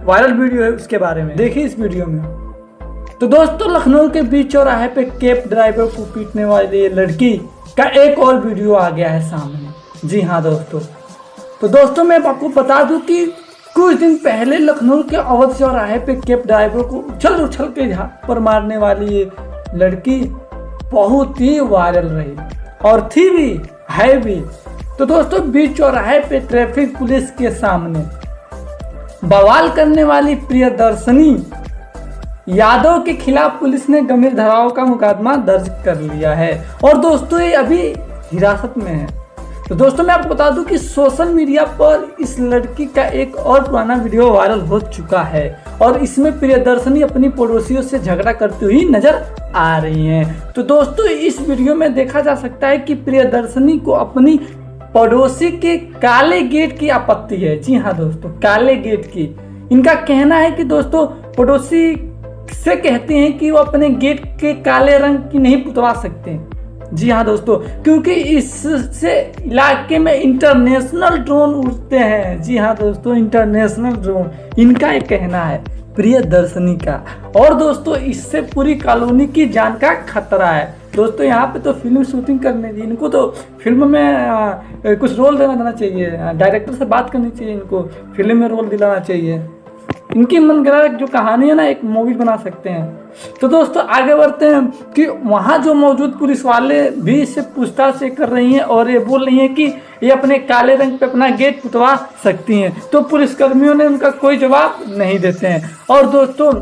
Viral video है उसके बारे में, देखिए इस वीडियो में। तो दोस्तों लखनऊ के बीच चौराहे पे कैब ड्राइवर को पीटने वाली लड़की का एक और वीडियो आ गया है सामने। जी हाँ दोस्तों, तो दोस्तों मैं आपको बता दूं कि कुछ दिन पहले लखनऊ के अवध चौराहे पे कैब ड्राइवर को उछल उछल के पर मारने वाली ये लड़की बहुत ही वायरल रही और थी भी, है भी। तो दोस्तों बीच चौराहे पे ट्रैफिक पुलिस के सामने बवाल करने वाली प्रियदर्शनी यादव के खिलाफ पुलिस ने गंभीर धाराओं का मुकदमा दर्ज कर लिया है और दोस्तों ये अभी हिरासत में है। तो दोस्तों मैं आपको बता दूं कि सोशल मीडिया पर इस लड़की का एक और पुराना वीडियो वायरल हो चुका है और इसमें प्रियदर्शनी अपनी पड़ोसियों से झगड़ा करती हुई नजर आ रही हैं। तो दोस्तों इस वीडियो में देखा जा सकता है कि प्रियदर्शनी को अपनी पड़ोसी के काले गेट की आपत्ति है। जी हाँ दोस्तों, काले गेट की। इनका कहना है कि दोस्तों पड़ोसी से कहते हैं कि वो अपने गेट के काले रंग की नहीं पुतवा सकते। जी हाँ दोस्तों, क्योंकि इससे इलाके में इंटरनेशनल ड्रोन उड़ते हैं। जी हाँ दोस्तों, इंटरनेशनल ड्रोन, इनका एक कहना है प्रियदर्शनी का। और दोस्तों इससे पूरी कॉलोनी की जान का खतरा है। दोस्तों यहाँ पे तो फिल्म शूटिंग करने दी, इनको तो फिल्म में कुछ रोल देना चाहिए, डायरेक्टर से बात करनी चाहिए, इनको फिल्म में रोल दिलाना चाहिए। इनकी मनगढ़ंत जो कहानी है ना, एक मूवी बना सकते हैं। तो दोस्तों आगे बढ़ते हैं कि वहाँ जो मौजूद पुलिस वाले भी इससे पूछताछ कर रही हैं और ये बोल रही हैं कि ये अपने काले रंग पे अपना गेट पुतवा सकती हैं। तो पुलिसकर्मियों ने उनका कोई जवाब नहीं देते हैं और दोस्तों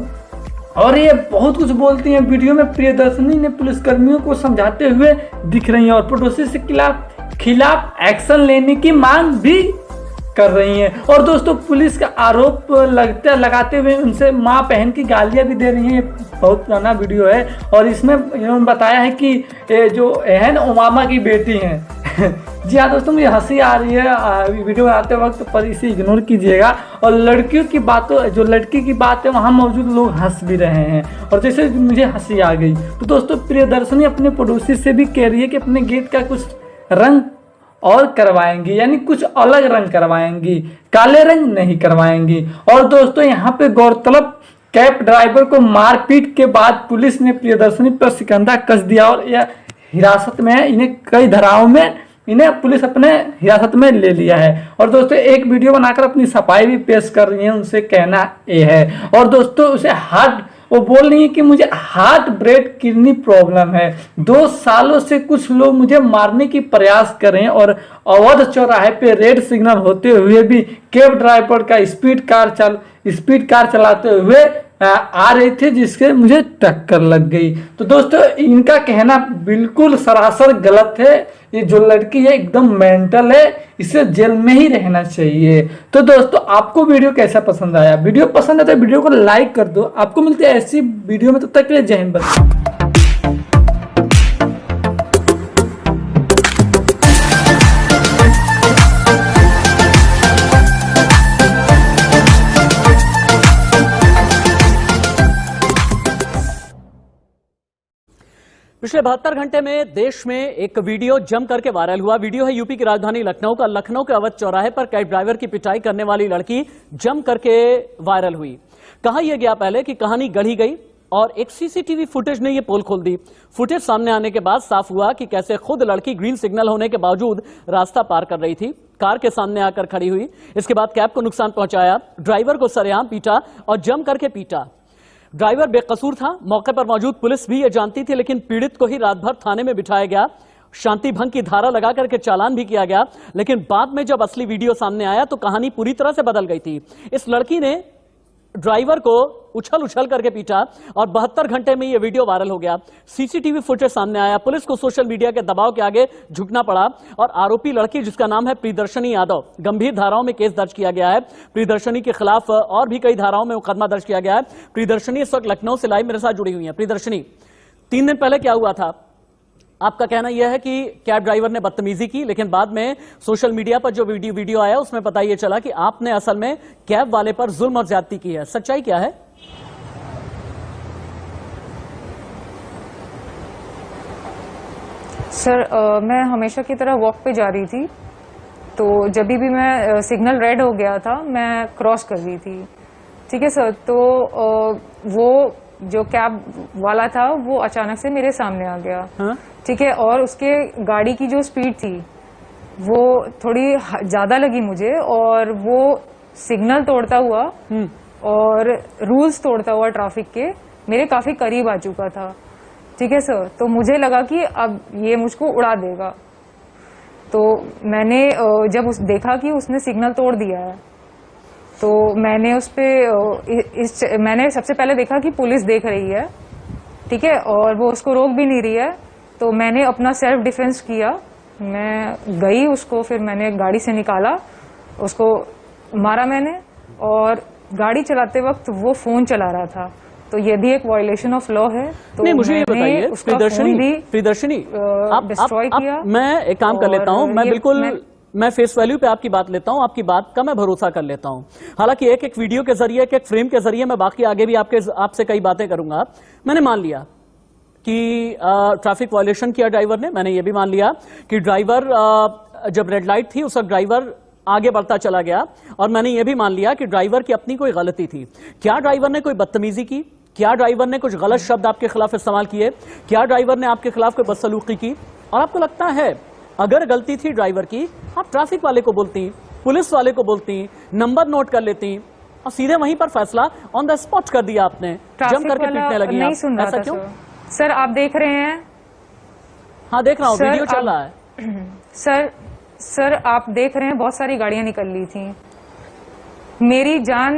और ये बहुत कुछ बोलती हैं। वीडियो में प्रियदर्शनी ने पुलिसकर्मियों को समझाते हुए दिख रही हैं और पड़ोसी से खिलाफ एक्शन लेने की मांग भी कर रही हैं। और दोस्तों पुलिस का आरोप लगाते हुए उनसे माँ बहन की गालियाँ भी दे रही हैं। बहुत पुराना वीडियो है और इसमें इन्होंने बताया है कि जो एहन ओबामा की बेटी हैं। जी हाँ दोस्तों, मुझे हंसी आ रही है वीडियो बनाते वक्त, पर इसे इग्नोर कीजिएगा। और लड़कियों की बातों, जो लड़की की बात है वहाँ मौजूद लोग हंस भी रहे हैं और जैसे मुझे हंसी आ गई। तो दोस्तों प्रियदर्शनी अपने पड़ोसी से भी कह रही है कि अपने गेट का कुछ रंग और करवाएंगी, यानी कुछ अलग रंग करवाएंगी, काले रंग नहीं करवाएंगी। और दोस्तों यहाँ पे गौरतलब कैब ड्राइवर को मारपीट के बाद पुलिस ने प्रियदर्शनी पर शिकंजा कस दिया और यह हिरासत में है। इन्हें कई धाराओं में पुलिस अपने हिरासत में ले लिया है। और दोस्तों एक वीडियो बनाकर अपनी सफाई भी पेश कर रही है, उनसे कहना ये है। और दोस्तों उसे वो बोल रही है कि मुझे हार्ट ब्रेक किडनी प्रॉब्लम है, 2 सालों से कुछ लोग मुझे मारने की प्रयास कर रहे हैं और अवध चौराहे पे रेड सिग्नल होते हुए भी कैब ड्राइवर का स्पीड कार चलाते हुए आ रहे थे, जिसके मुझे टक्कर लग गई। तो दोस्तों इनका कहना बिल्कुल सरासर गलत है। ये जो लड़की है एकदम मेंटल है, इसे जेल में ही रहना चाहिए। तो दोस्तों आपको वीडियो कैसा पसंद आया? वीडियो पसंद है तो वीडियो को लाइक कर दो। आपको मिलती है ऐसी वीडियो में, तब तक के लिए जय हिंद। पिछले 72 घंटे में देश में एक वीडियो जम करके वायरल हुआ। वीडियो है यूपी की राजधानी लखनऊ का। लखनऊ के अवध चौराहे पर कैब ड्राइवर की पिटाई करने वाली लड़की जम करके वायरल हुई। कहा यह गया पहले कि कहानी गढ़ी गई और एक सीसीटीवी फुटेज ने यह पोल खोल दी। फुटेज सामने आने के बाद साफ हुआ कि कैसे खुद लड़की ग्रीन सिग्नल होने के बावजूद रास्ता पार कर रही थी, कार के सामने आकर खड़ी हुई। इसके बाद कैब को नुकसान पहुंचाया, ड्राइवर को सरेआम पीटा और जम करके पीटा। ड्राइवर बेकसूर था, मौके पर मौजूद पुलिस भी यह जानती थी, लेकिन पीड़ित को ही रात भर थाने में बिठाया गया, शांति भंग की धारा लगा करके चालान भी किया गया। लेकिन बाद में जब असली वीडियो सामने आया तो कहानी पूरी तरह से बदल गई थी। इस लड़की ने ड्राइवर को उछल करके पीटा और 72 घंटे में यह वीडियो वायरल हो गया। सीसीटीवी फुटेज सामने आया। पुलिस को सोशल मीडिया के दबाव के आगे झुकना पड़ा और आरोपी लड़की, जिसका नाम है प्रियदर्शनी यादव, गंभीर धाराओं में केस दर्ज किया गया है। प्रियदर्शनी के खिलाफ और भी कई धाराओं में मुकदमा दर्ज किया गया है। प्रियदर्शनी इस वक्त लखनऊ से लाइव मेरे साथ जुड़ी हुई है। प्रियदर्शनी, 3 दिन पहले क्या हुआ था? आपका कहना यह है कि कैब ड्राइवर ने बदतमीजी की, लेकिन बाद में सोशल मीडिया पर जो वीडियो आया उसमें पता यह चला कि आपने असल में कैब वाले पर जुल्म और ज्यादती की है। सच्चाई क्या है? सर, मैं हमेशा की तरह वॉक पे जा रही थी, तो जब भी मैं सिग्नल रेड हो गया था मैं क्रॉस कर रही थी, ठीक है सर। तो वो जो कैब वाला था वो अचानक से मेरे सामने आ गया। हाँ? ठीक है, और उसके गाड़ी की जो स्पीड थी वो थोड़ी ज्यादा लगी मुझे, और वो सिग्नल तोड़ता हुआ और रूल्स तोड़ता हुआ ट्रैफिक के मेरे काफी करीब आ चुका था। ठीक है सर, तो मुझे लगा कि अब ये मुझको उड़ा देगा। तो मैंने जब देखा कि उसने सिग्नल तोड़ दिया है, तो मैंने उस पे मैंने सबसे पहले देखा कि पुलिस देख रही है, ठीक है, और वो उसको रोक भी नहीं रही है। तो मैंने अपना सेल्फ डिफेंस किया, मैं गई उसको, फिर मैंने गाड़ी से निकाला, उसको मारा मैंने। और गाड़ी चलाते वक्त वो फोन चला रहा था, तो ये भी एक वायलेशन ऑफ लॉ है। तो नहीं, मुझे ये मैंने बताइए उसका फोन भी प्रियदर्शनी, डिस्ट्रॉय किया। मैं एक काम कर लेता हूँ, मैं फेस वैल्यू पे आपकी बात लेता हूं, आपकी बात का मैं भरोसा कर लेता हूं। हालांकि एक एक वीडियो के जरिए, एक एक फ्रेम के जरिए मैं बाकी आगे भी आपसे कई बातें करूंगा। मैंने मान लिया कि ट्रैफिक वायलेशन किया ड्राइवर ने, मैंने ये भी मान लिया कि ड्राइवर जब रेड लाइट थी उस वक्त ड्राइवर आगे बढ़ता चला गया, और मैंने ये भी मान लिया कि ड्राइवर की अपनी कोई गलती थी। क्या ड्राइवर ने कोई बदतमीजी की? क्या ड्राइवर ने कुछ गलत शब्द आपके खिलाफ इस्तेमाल किए? क्या ड्राइवर ने आपके खिलाफ कोई बदसलूकी की? और आपको लगता है अगर गलती थी ड्राइवर की, आप ट्रैफिक वाले को बोलती, पुलिस वाले को बोलती, नंबर नोट कर लेती और सीधे वहीं पर फैसला ऑन द स्पॉट कर दिया आपने, जम करके पीटने लगी। नहीं सुन रहा ऐसा था क्यों? सर, आप देख रहे हैं? हाँ, देख रहा हूँ, वीडियो चल रहा है। सर आप देख रहे हैं, बहुत सारी गाड़ियां निकल ली थी। मेरी जान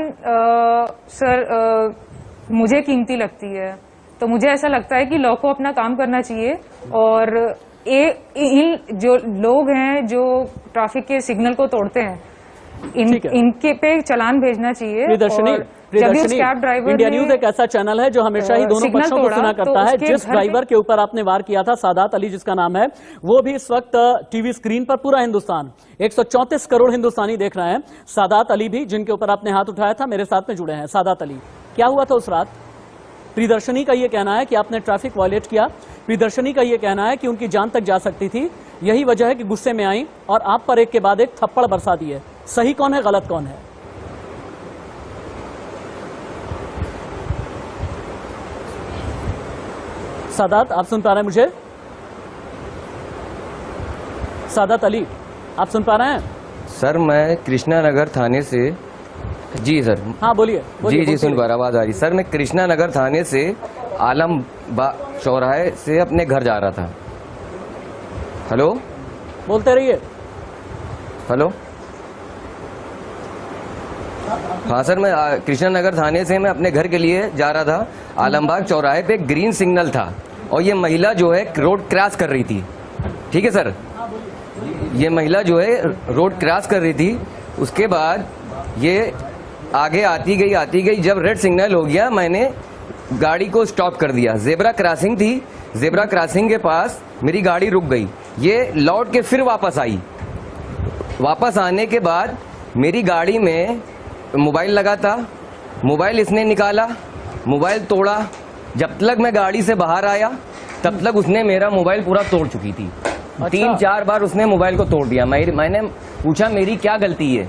मुझे कीमती लगती है, तो मुझे ऐसा लगता है कि लॉ को अपना काम करना चाहिए, और इन जो लोग हैं जो ट्रैफिक के सिग्नल को तोड़ते हैं, इनके पे चालान भेजना चाहिए। इंडिया न्यूज एक ऐसा चैनल है जो हमेशा ही दोनों पक्षों को सुना करता है। जिस ड्राइवर के ऊपर आपने वार किया था, सादात अली जिसका नाम है, वो भी इस वक्त टीवी स्क्रीन पर पूरा हिंदुस्तान, 134 करोड़ हिंदुस्तानी देख रहे हैं। सादात अली भी, जिनके ऊपर आपने हाथ उठाया था, मेरे साथ में जुड़े हैं। सादात अली, क्या हुआ था उस रात? प्रियदर्शनी का यह कहना है कि आपने ट्रैफिक वायलेट किया। प्रियदर्शनी का यह कहना है कि उनकी जान तक जा सकती थी, यही वजह है कि गुस्से में आई और आप पर एक के बाद एक थप्पड़ बरसा दिए। सही कौन है, गलत कौन है? सादात, आप सुन पा रहे हैं मुझे? सादात अली, आप सुन पा रहे हैं? सर, मैं कृष्णा नगर थाने से। जी सर। हाँ, बोलिए। जी, सुन पा रहा, आवाज आ रही। सर, मैं कृष्णा नगर थाने से आलमबाग चौराहे से अपने घर जा रहा था। हेलो, बोलते रहिए। हेलो, हाँ सर, मैं कृष्णा नगर थाने से मैं अपने घर के लिए जा रहा था। आलमबाग चौराहे पे ग्रीन सिग्नल था और ये महिला जो है रोड क्रॉस कर रही थी। ठीक है सर, ये महिला जो है रोड क्रॉस कर रही थी। उसके बाद ये आगे आती गई। जब रेड सिग्नल हो गया, मैंने गाड़ी को स्टॉप कर दिया। जेब्रा क्रॉसिंग थी, जेब्रा क्रॉसिंग के पास मेरी गाड़ी रुक गई। ये लौट के फिर वापस आई। वापस आने के बाद मेरी गाड़ी में मोबाइल लगा था, मोबाइल इसने निकाला, मोबाइल तोड़ा। जब तक मैं गाड़ी से बाहर आया तब तक उसने मेरा मोबाइल पूरा तोड़ चुकी थी। अच्छा। 3-4 बार उसने मोबाइल को तोड़ दिया। मैंने पूछा मेरी क्या गलती है,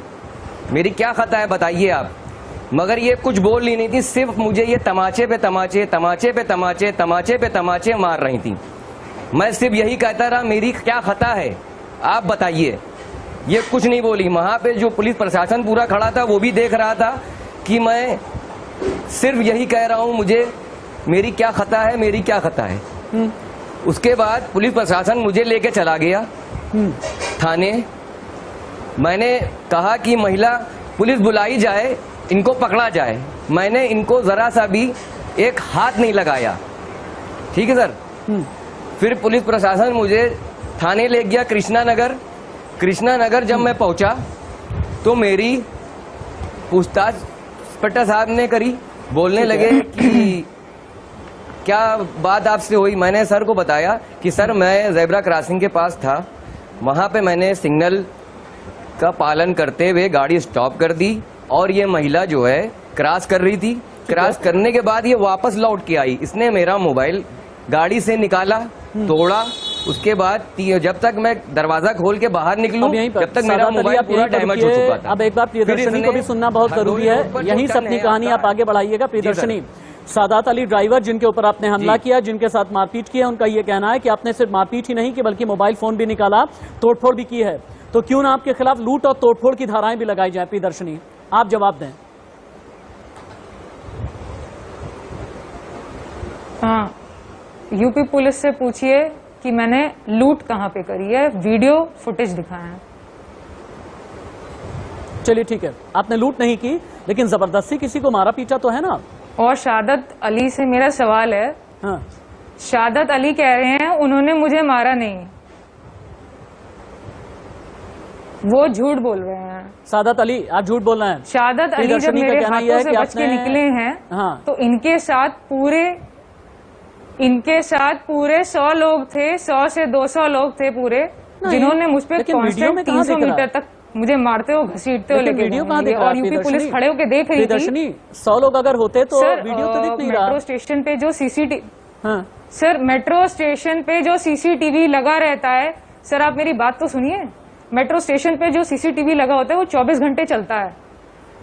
मेरी क्या खता है, बताइए आप। मगर ये कुछ बोल ही नहीं थी, सिर्फ मुझे ये तमाचे पे तमाचे मार रही थी। मैं सिर्फ यही कहता रहा, मेरी क्या खता है, आप बताइए। ये कुछ नहीं बोली। वहां पे जो पुलिस प्रशासन पूरा खड़ा था वो भी देख रहा था कि मैं सिर्फ यही कह रहा हूं, मुझे मेरी क्या खता है, मेरी क्या खता है। उसके बाद पुलिस प्रशासन मुझे लेके चला गया थाने। मैंने कहा कि महिला पुलिस बुलाई जाए, इनको पकड़ा जाए। मैंने इनको जरा सा भी एक हाथ नहीं लगाया। ठीक है सर। फिर पुलिस प्रशासन मुझे थाने ले गया कृष्णा नगर जब मैं पहुंचा तो मेरी पूछताछ इंस्पेक्टर साहब ने करी। बोलने लगे कि क्या बात आपसे हुई। मैंने सर को बताया कि सर, मैं ज़ेब्रा क्रॉसिंग के पास था, वहां पे मैंने सिग्नल का पालन करते हुए गाड़ी स्टॉप कर दी और ये महिला जो है क्रॉस कर रही थी। क्रॉस करने के बाद ये वापस लौट के आई। इसने मेरा मोबाइल गाड़ी से निकाला, तोड़ा उसके बाद जब तक मैं दरवाजा खोल के बाहर निकलूं, अब यहीं पर जब तक मेरा सादात अली मोबाइल आप पूरा यहीं पर डैमेज हो रुकिए। चुका था। अब एक बार प्रियदर्शनी को भी सुनना बहुत जरूरी है। यहीं से अपनी कहानी आप आगे बढ़ाइएगा। प्रियदर्शनी, सादात अली ड्राइवर जिनके ऊपर आपने हमला किया, जिनके साथ मारपीट की है, उनका ये कहना है कि आपने सिर्फ मारपीट ही नहीं की बल्कि मोबाइल फोन भी निकाला, तोड़फोड़ भी की है। तो क्यों ना आपके खिलाफ लूट और तोड़फोड़ की धाराएं भी लगाई जाए? प्रियदर्शनी, आप जवाब दें। हाँ, यूपी पुलिस से पूछिए कि मैंने लूट कहाँ पे करी है, वीडियो फुटेज दिखाया है। चलिए ठीक है, आपने लूट नहीं की लेकिन जबरदस्ती किसी को मारा पीटा तो है ना? और शादत अली से मेरा सवाल है, हाँ, शादत अली कह रहे हैं उन्होंने मुझे मारा नहीं, वो झूठ बोल रहे हैं। सादात अली आप झूठ बोल रहे हैं। शादत अली जब प्रियदर्शनी का मेरे कहना यह हाथों है से कि बच के आपने- निकले हैं, हाँ, तो इनके साथ पूरे 100 लोग थे, 100 से 200 लोग थे पूरे, जिन्होंने मुझ पे लेकिन वीडियो में कांस्टेंट कहाँ 300 दिख रहा? मीटर तक मुझे मारते हो, घसीटते हो, लेकिन लेके वीडियो कहाँ घूमेंगे। दिख रहा? और यूपी पुलिस प्रियदर्शनी, खड़े होके देख रही थी। प्रियदर्शनी 100 लोग अगर होते तो सर, वीडियो तो दिख नहीं रहा। मेट्रो स्टेशन पे जो सीसीटीवी, हाँ, सर मेट्रो स्टेशन पे जो सीसीटीवी लगा रहता है, सर आप मेरी बात तो सुनिए, मेट्रो स्टेशन पे जो सीसीटीवी लगा होता है वो 24 घंटे चलता है।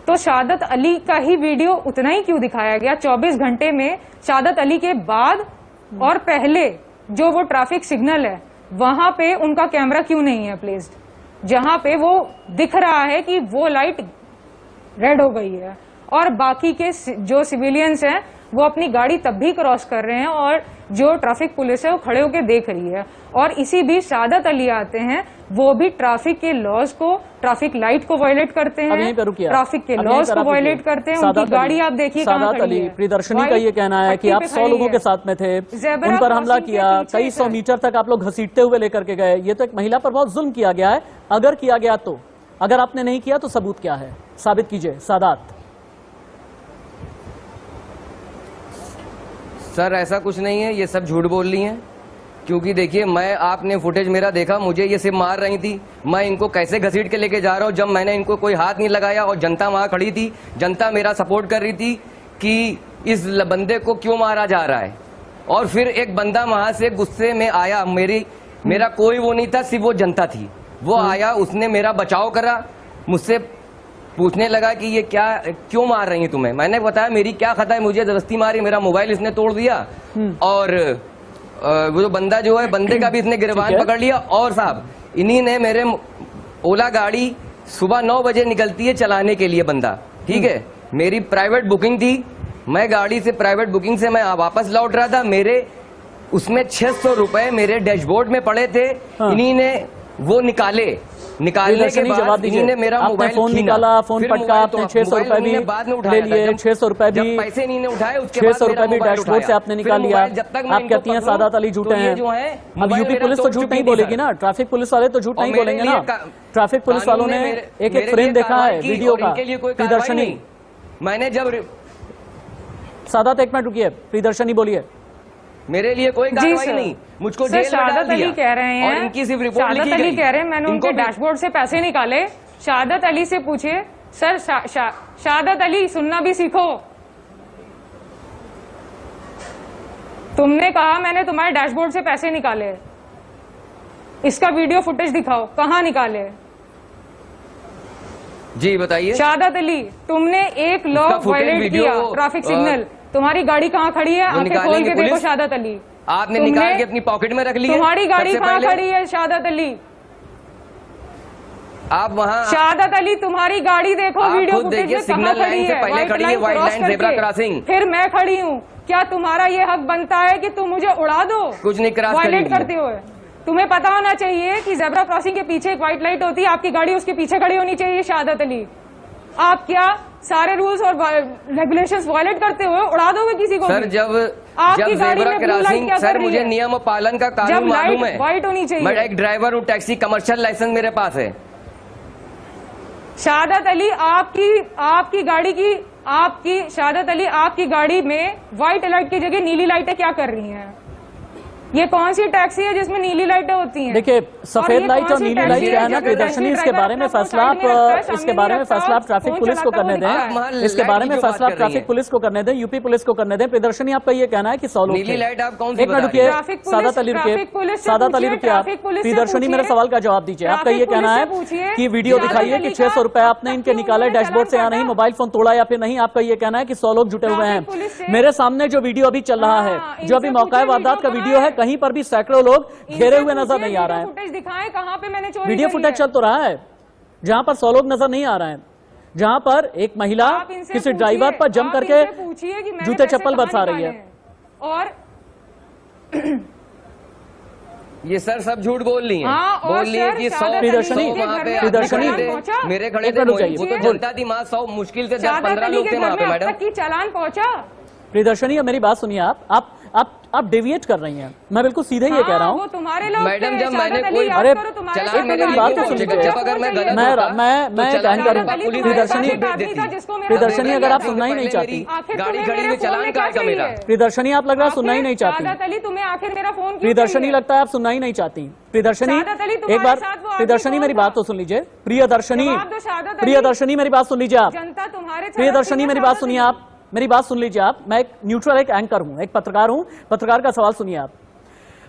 तो शादत अली का ही वीडियो उतना ही क्यों दिखाया गया? 24 घंटे में शादत अली के बाद और पहले जो वो ट्रैफिक सिग्नल है वहां पे उनका कैमरा क्यों नहीं है प्लेस्ड, जहां पे वो दिख रहा है कि वो लाइट रेड हो गई है, और बाकी के जो सिविलियंस हैं वो अपनी गाड़ी तब भी क्रॉस कर रहे हैं और जो ट्रैफिक पुलिस है वो खड़े होकर देख रही है। और इसी बीच शादत अली आते हैं, वो भी ट्रैफिक के लॉज को, ट्रैफिक लाइट को वायलेट करते अब यहीं हैं, पे रुकिए आप। ट्रैफिक के अब यहीं लॉज पर को आप वायलेट रुकिए। करते हैं। सादात उनकी गाड़ी अली, आप देखिए कहाँ सादात खड़ी अली, है। प्रियदर्शनी का ये कहना है कि पट्टी आप पे 100 खड़ी लोगों है। के साथ में थे, ज़ेब्रा उन पर हमला क्रॉसिंग के किया, पीछे कई 100 सर। मीटर तक आप लोग घसीटते हुए लेकर के गए। ये तो एक महिला पर बहुत जुल्म किया गया है। अगर किया गया तो, अगर आपने नहीं किया तो सबूत क्या है, साबित कीजिए। सादात, सर ऐसा कुछ नहीं है, ये सब झूठ बोल रही हैं। क्योंकि देखिए, मैं, आपने फुटेज मेरा देखा, मुझे ये सिर्फ मार रही थी, मैं इनको कैसे घसीट के लेके जा रहा हूँ, जब मैंने इनको कोई हाथ नहीं लगाया और जनता वहां खड़ी थी, जनता मेरा सपोर्ट कर रही थी कि इस बंदे को क्यों मारा जा रहा है। और फिर एक बंदा वहां से गुस्से में आया, मेरा कोई वो नहीं था, सिर्फ वो जनता थी, वो आया, उसने मेरा बचाव करा, मुझसे पूछने लगा कि ये क्या, क्यों मार रही है तुम्हें। मैंने बताया मेरी क्या खता है, मुझे जबरदस्ती मारी, मेरा मोबाइल इसने तोड़ दिया, और वो जो बंदा जो है, बंदे का भी इसने गिरबान पकड़ लिया। और साहब, इन्हीं ने मेरे ओला गाड़ी सुबह 9 बजे निकलती है चलाने के लिए बंदा, ठीक है, मेरी प्राइवेट बुकिंग थी, मैं गाड़ी से प्राइवेट बुकिंग से मैं वापस लौट रहा था, मेरे उसमें 600 रुपए मेरे डैशबोर्ड में पड़े थे। हाँ। इन्हीं ने वो निकालने के जवाब बाद दीजिए। इन्हीं ने मेरा आपने मोबाइल फोन निकाला, फोन पटका, आपने 600 रुपए भी ले लिए, 600 रुपए भी, पैसे नहीं उठाए, उसके 600 रुपए भी डैशबोर्ड से आपने निकाल लिया। आप कहती हैं सादात अली झूठे हैं। अब यूपी पुलिस तो झूठ नहीं बोलेगी ना, ट्रैफिक पुलिस वाले तो झूठ नहीं बोलेंगे ना। ट्रैफिक पुलिस वालों ने एक एक फ्रेम देखा है वीडियो का। प्रियदर्शनी, मैंने जब, सादात एक मिनट रुकिए, प्रियदर्शनी बोलिए। मेरे लिए कोई कार्रवाई नहीं, मुझको जेल में डाल शादत दिया। अली कह रहे हैं, और इनकी सिर्फ रिपोर्ट शादत लिखी अली गई। कह रहे हैं मैंने इनको उनके डैशबोर्ड से पैसे निकाले। शादत अली से पूछिए सर, शादत अली सुनना भी सीखो। तुमने कहा मैंने तुम्हारे डैशबोर्ड से पैसे निकाले, इसका वीडियो फुटेज दिखाओ, कहाँ निकाले? जी बताइए। शादत अली, तुमने एक लॉ उसका footage वायलेट वीडियो, किया, ट्रैफिक सिग्नल। तुम्हारी गाड़ी कहाँ खड़ी है? आंखें खोल के देखो शादत अली। आपने निकाल के अपनी पॉकेट में रख ली है। तुम्हारी गाड़ी सबसे कहाँ पहले खड़ी है शादत अली? आप वहाँ, शादत अली तुम्हारी गाड़ी देखो, आप वीडियो खुद फुटेज देखिए, में कहाँ सिग्नल खड़ी लाइन से है? पहले खड़ी है, व्हाइट लाइन ज़ेब्रा क्रॉसिंग। फिर मैं खड़ी हूँ, क्या तुम्हारा ये हक बनता है कि तुम मुझे उड़ा दो? कुछ नहीं क्रॉस वायलेट करते हुए तुम्हें पता होना चाहिए कि ज़ेब्रा क्रॉसिंग के पीछे एक व्हाइट लाइट होती है, आपकी गाड़ी उसके पीछे खड़ी होनी चाहिए। शादत अली, आप क्या सारे रूल्स और रेगुलेशंस वायलेट करते हुए उड़ा दोगे किसी को? सर जब ज़ेब्रा क्रॉसिंग, सर मुझे नियम पालन का कानून मालूम है, व्हाइट होनी चाहिए। मैं एक ड्राइवर हूँ, टैक्सी कमर्शियल लाइसेंस मेरे पास है। शादत अली, आपकी गाड़ी में व्हाइट लाइट की जगह नीली लाइटें क्या कर रही हैं? ये कौन सी टैक्सी है जिसमें नीली लाइटें होती हैं? देखिए सफेद लाइट और नीली लाइट क्या है ना टैक्सी प्रियदर्शनी, इसके बारे में फैसला आप ट्रैफिक पुलिस को करने दें। इसके बारे में फैसला आप ट्रैफिक पुलिस को करने दें, यूपी पुलिस को करने दें। प्रियदर्शनी आपका ये कहना है कि 100 लोग नीली लाइट आप कौन सी एक मिनट रुकिए, सादात अली रुकिए, सादात अली रुकिए आप। प्रियदर्शनी मेरे सवाल का जवाब दीजिए। आपका ये कहना है कि वीडियो दिखाइए कि 600 रुपए आपने इनके निकाले डैशबोर्ड से या नहीं, मोबाइल फोन तोड़ा या फिर नहीं। आपका ये कहना है कि 100 लोग जुटे हुए हैं। मेरे सामने जो वीडियो अभी चल रहा है, जो अभी मौका वारदात का वीडियो है, कहीं पर भी सैकड़ों लोग घेरे हुए नजर नहीं आ रहा है। फुटेज दिखाएं कहां पे मैंने चोरी वीडियो करी फुटेज है। चल तो रहा है जहां पर 100 लोग नजर नहीं आ रहे हैं, जहां पर एक महिला आप इनसे किसी पूछिए, ड्राइवर पर जम आप करके इनसे पूछिए कि मैंने जूते पैसे चप्पल कहाँ बरसा रही निकाले है। हैं। और ये सर सब झूठ बोल रही है। हाँ, और बोल रही है सर, कि 100 शादत प्रियदर्शनी, वहाँ पे प्रियदर्शनी, आदमी खड़े थे, पहुंचा? मेरे खड़े एक थे, मिनट रुक जाइए, वो तो जनता थी, वहाँ 100 मुश्किल से 10-15 लोग थे वहाँ पे मैडम। की चालान पहुंचा। प्रियदर्शनी अब मेरी बात सुनिए, आप डेविएट कर रही हैं। मैं बिल्कुल सीधे ये कह रहा वो हूँ तुम्हारे लोग मैडम, थे, जब शादत मैंने अली, कोई याद अरे करो तुम्हारे चलान साथ मेरे मेरी लिए बात तो क्यों सुन पहुंचेगा? लीजिए। जब अगर मैं गलत मैं होता, मैं तो कहना चलान करूं। पुलिस प्रियदर्शनी, प्रियदर्शनी अगर आप सुनना ही नहीं चाहती, गाड़ी खड़ी हुई चलान कहाँ का मेरा? प्रियदर्शनी आप लग रहा है सुनना ही नहीं चाहती। शादत अली तुम्हें आखिर मेरा फोन क्यों प्रियदर्शनी चाहिए? लगता है आप सुनना ही नहीं चाहती। प्रियदर्शनी शादत अली, तुम्हारे एक बार, साथ वो आदमी प्रियदर्शनी कौन मेरी था? बात तो सुन लीजिए। प्रियदर्शनी, जवाब दो शादत अली। प्रियदर्शनी मेरी बात सुन लीजिए आप। जनता तुम्हारे साथ प्रियदर्शनी थी, मेरी शादत बात सुनिए अली। आप, मेरी बात सुन लीजिए आप। मैं एक न्यूट्रल एक एंकर हूं, एक पत्रकार हूं, पत्रकार का सवाल सुनिए आप।